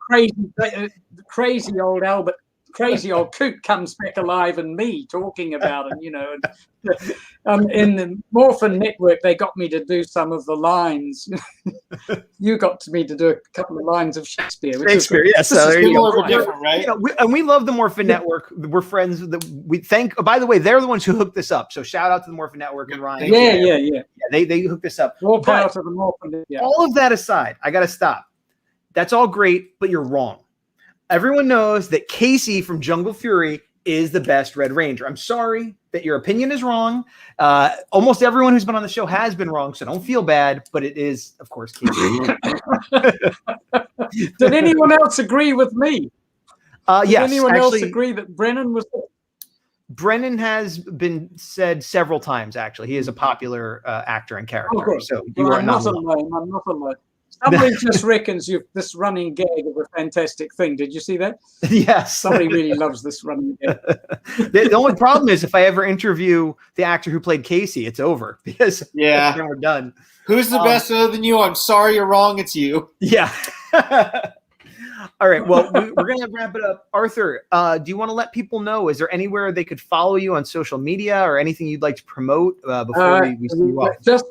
crazy old Albert. Crazy old coot comes back alive and me talking about him, you know. And, in the Morphing network, they got me to do some of the lines. You got me to do a couple of lines of Shakespeare. Yes. So there you go. Different, right? And we love the Morphing network. We're friends. We thank. By the way, they're the ones who hooked this up. So shout out to the Morphing network and Ryan. Yeah. They hooked this up. More power to the Morphing. Yeah. All of that aside, I got to stop. That's all great, but you're wrong. Everyone knows that Casey from Jungle Fury is the best Red Ranger. I'm sorry that your opinion is wrong. Almost everyone who's been on the show has been wrong, so don't feel bad, but it is, of course, Casey. Did anyone else agree with me? Yes. Did anyone else agree that Brennan was... Brennan has been said several times, actually. He is a popular actor and character. So you are not alone. I'm not alone. Somebody just reckons this running gag is a fantastic thing. Did you see that? Yes. Somebody really loves this running gag. The only problem is if I ever interview the actor who played Casey, it's over because then we're done. Who's the best other than you? I'm sorry, you're wrong. It's you. Yeah. All right. Well, we're going to wrap it up. Arthur, do you want to let people know? Is there anywhere they could follow you on social media or anything you'd like to promote before we see you off? Just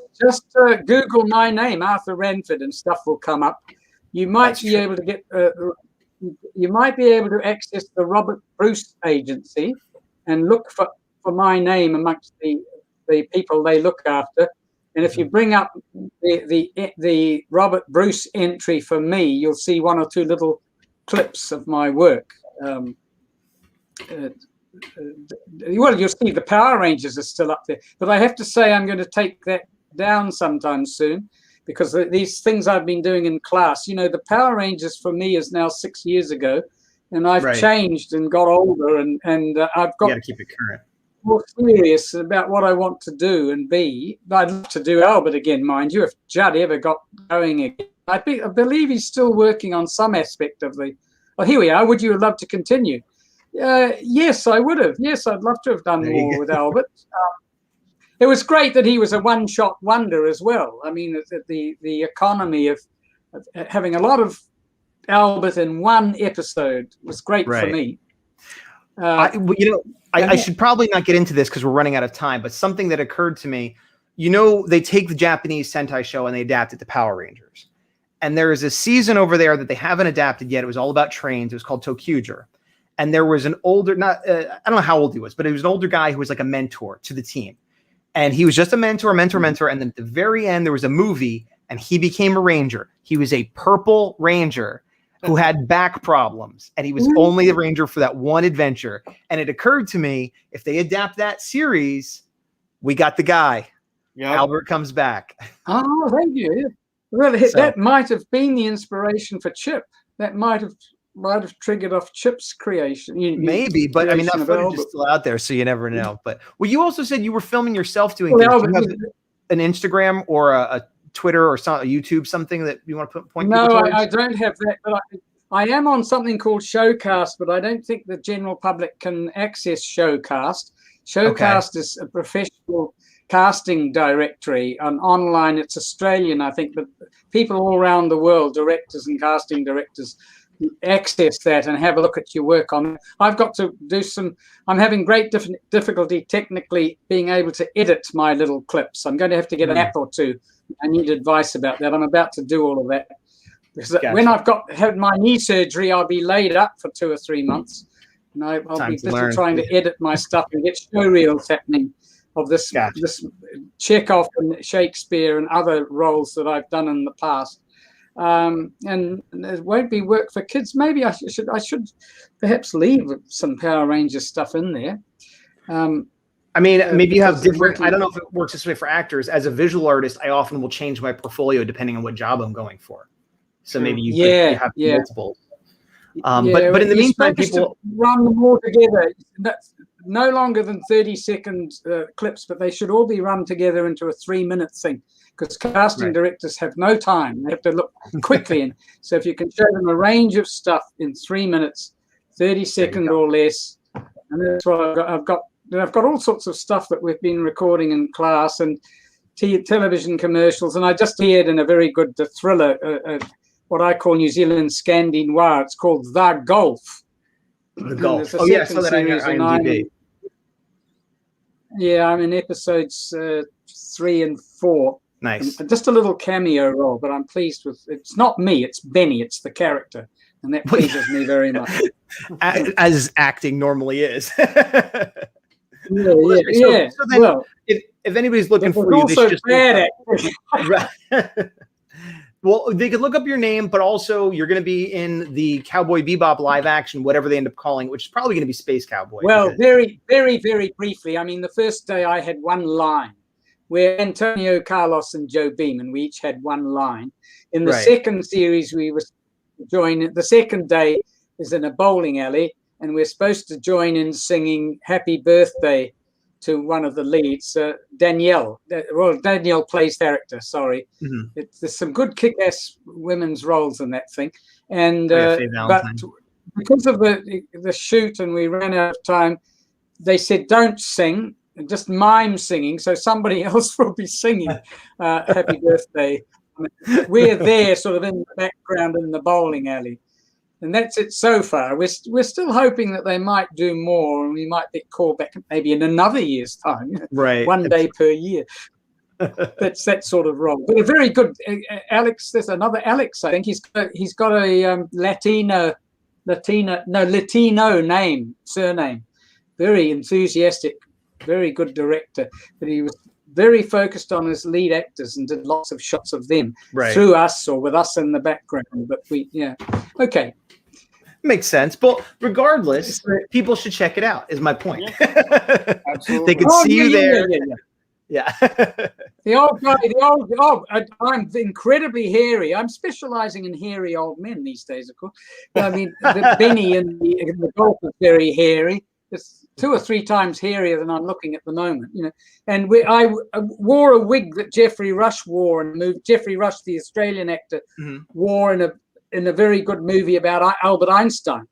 Google my name, Arthur Ranford, and stuff will come up. You might be able to get. You might be able to access the Robert Bruce Agency and look for my name amongst the people they look after. And if you bring up the Robert Bruce entry for me, you'll see one or two little clips of my work. Well, you'll see the Power Rangers are still up there. But I have to say I'm going to take that down sometime soon because these things I've been doing in class, you know, the Power Rangers for me is now 6 years ago. And I've changed and got older and I've got... You got to keep it current. More serious about what I want to do and be. I'd love to do Albert again, mind you, if Judd ever got going again. I believe he's still working on some aspect of the... Oh, here we are. Would you have loved to continue? Yes, I would have. Yes, I'd love to have done more with Albert. It was great that he was a one-shot wonder as well. I mean, the economy of having a lot of Albert in one episode was great for me. I should probably not get into this because we're running out of time, but something that occurred to me, they take the Japanese Sentai show and they adapt it to Power Rangers. And there is a season over there that they haven't adapted yet. It was all about trains. It was called Tokuger. And there was an older, I don't know how old he was, but he was an older guy who was like a mentor to the team. And he was just a mentor. And then at the very end, there was a movie and he became a ranger. He was a purple ranger who had back problems. And he was only the ranger for that one adventure. And it occurred to me, if they adapt that series, we got the guy. Yep. Albert comes back. Oh, thank you. Well, that might have been the inspiration for Chip. That might have triggered off Chip's creation. Maybe, but I mean, that footage is still out there, so you never know. But you also said you were filming yourself doing things. Do you have an Instagram or a Twitter or a YouTube, something that you want to point people towards? No, I don't have that, but I am on something called Showcast, but I don't think the general public can access Showcast. Showcast is a professional casting directory, and online it's Australian, I think, but people all around the world, directors and casting directors, access that and have a look at your work on it. I've got to do I'm having great difficulty technically being able to edit my little clips. I'm going to have to get an app or two. I need advice about that. I'm about to do all of that. Because when I've had my knee surgery, I'll be laid up for 2 or 3 months. And I'll be busy trying to edit my stuff and get show reels happening of this Chekhov and Shakespeare and other roles that I've done in the past. And it won't be work for kids. Maybe I should perhaps leave some Power Rangers stuff in there. I mean, maybe you have different. I don't know if it works this way for actors. As a visual artist, I often will change my portfolio depending on what job I'm going for. So maybe you could have multiple. But in the meantime, people run them all together. That's no longer than 30-second clips, but they should all be run together into a 3-minute thing. Because casting directors have no time; they have to look quickly. And so, if you can show them a range of stuff in 3 minutes, 30 seconds or less, and that's what I've got. I've got all sorts of stuff that we've been recording in class and television commercials. And I just heard in a very good thriller, what I call New Zealand Scandi Noir. It's called The Golf. The Golf. Oh yeah, I saw that on your IMDb. I'm in episodes 3 and 4. Nice. And just a little cameo role, but I'm pleased with. It's not me; it's Benny. It's the character, and that pleases me very much. As acting normally is. So then, if anybody's looking for you, they should just well, they could look up your name, but also you're going to be in the Cowboy Bebop live action, whatever they end up calling it, which is probably going to be Space Cowboy. Well, very, very, very briefly. I mean, the first day I had one line where Antonio Carlos and Joe Beeman, we each had one line. In the second series, we were joining. The second day is in a bowling alley, and we're supposed to join in singing Happy Birthday to one of the leads, Danielle. Well, Danielle plays character, sorry. Mm-hmm. There's some good kick-ass women's roles in that thing. And but because of the shoot and we ran out of time, they said, don't sing, just mime singing, so somebody else will be singing Happy Birthday. We're there sort of in the background in the bowling alley. And that's it so far. We're still hoping that they might do more, and we might get called back maybe in another year's time. Right, one day per year. That's that sort of role. But a very good Alex. There's another Alex. I think he's got a Latino surname. Very enthusiastic, very good director. But he was very focused on his lead actors and did lots of shots of them through us or with us in the background. But okay. Makes sense. But regardless, people should check it out, is my point. Yeah. Absolutely. They can see you there. Yeah. The old guy, I'm incredibly hairy. I'm specializing in hairy old men these days, of course. I mean, Benny in the golf is very hairy. It's 2 or 3 times hairier than I'm looking at the moment, And I wore a wig that Geoffrey Rush wore and moved. Geoffrey Rush, the Australian actor, wore in a very good movie about Albert Einstein.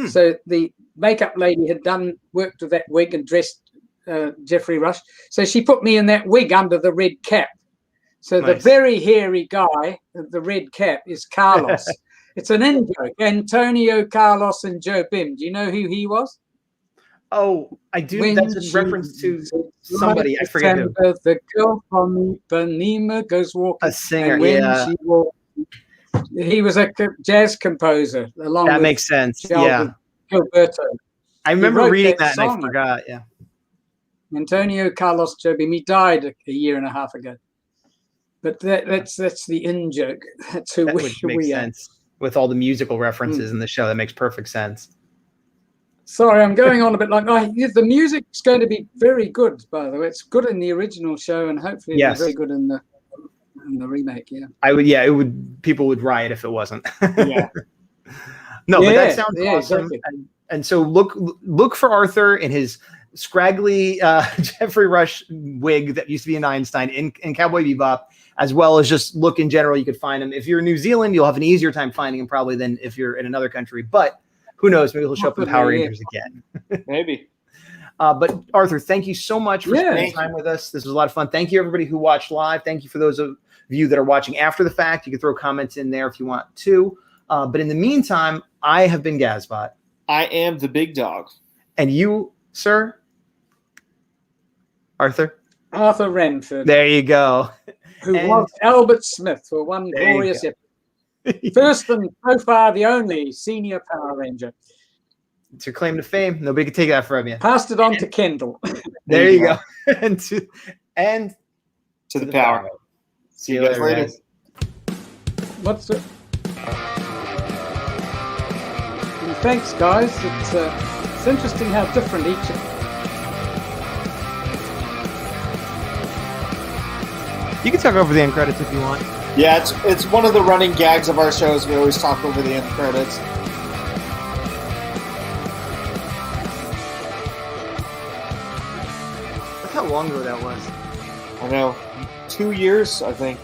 So the makeup lady had worked with that wig and dressed Geoffrey Rush. So she put me in that wig under the red cap. So the very hairy guy, the red cap, is Carlos. It's an in-joke. Antonio Carlos and Joe Bim. Do you know who he was? Oh, I do. That's a reference to somebody. I forget who. The girl from Ipanema goes walking. A singer, and when she walks, He was a jazz composer along That with makes sense. Gilberto. I remember wrote reading that that and I song. forgot. Yeah. Antonio Carlos Jobim. He died a year and a half ago. But that's the in joke. That's who Which makes we are. sense with all the musical references in the show. That makes perfect sense. Sorry, I'm going on a bit long. The music's going to be very good, by the way. It's good in the original show, and hopefully it'll be very good in the remake. Yeah, I would. Yeah, it would. People would riot if it wasn't. Yeah. No, but that sounds awesome. Exactly. And so look for Arthur in his scraggly Jeffrey Rush wig that used to be in Einstein in Cowboy Bebop, as well as just look in general. You could find him. If you're in New Zealand, you'll have an easier time finding him probably than if you're in another country. But who knows? Maybe he'll show up in Power Rangers again. Maybe. But Arthur, thank you so much for spending time with us. This was a lot of fun. Thank you, everybody who watched live. Thank you for those of you that are watching after the fact. You can throw comments in there if you want to. But in the meantime, I have been Gazbot. I am the big dog. And you, sir? Arthur Ranford. There you go. Who was Albert Smith for one glorious episode. First and so far the only senior Power Ranger. It's your claim to fame. Nobody can take that from you. Passed it on to Kendall. There you go. and to the power. See you later. Guys. What's it? And thanks, guys. It's interesting how different each. You can talk over the end credits if you want. Yeah, it's one of the running gags of our shows. We always talk over the end credits. Look how long ago that was. I know. 2 years, I think.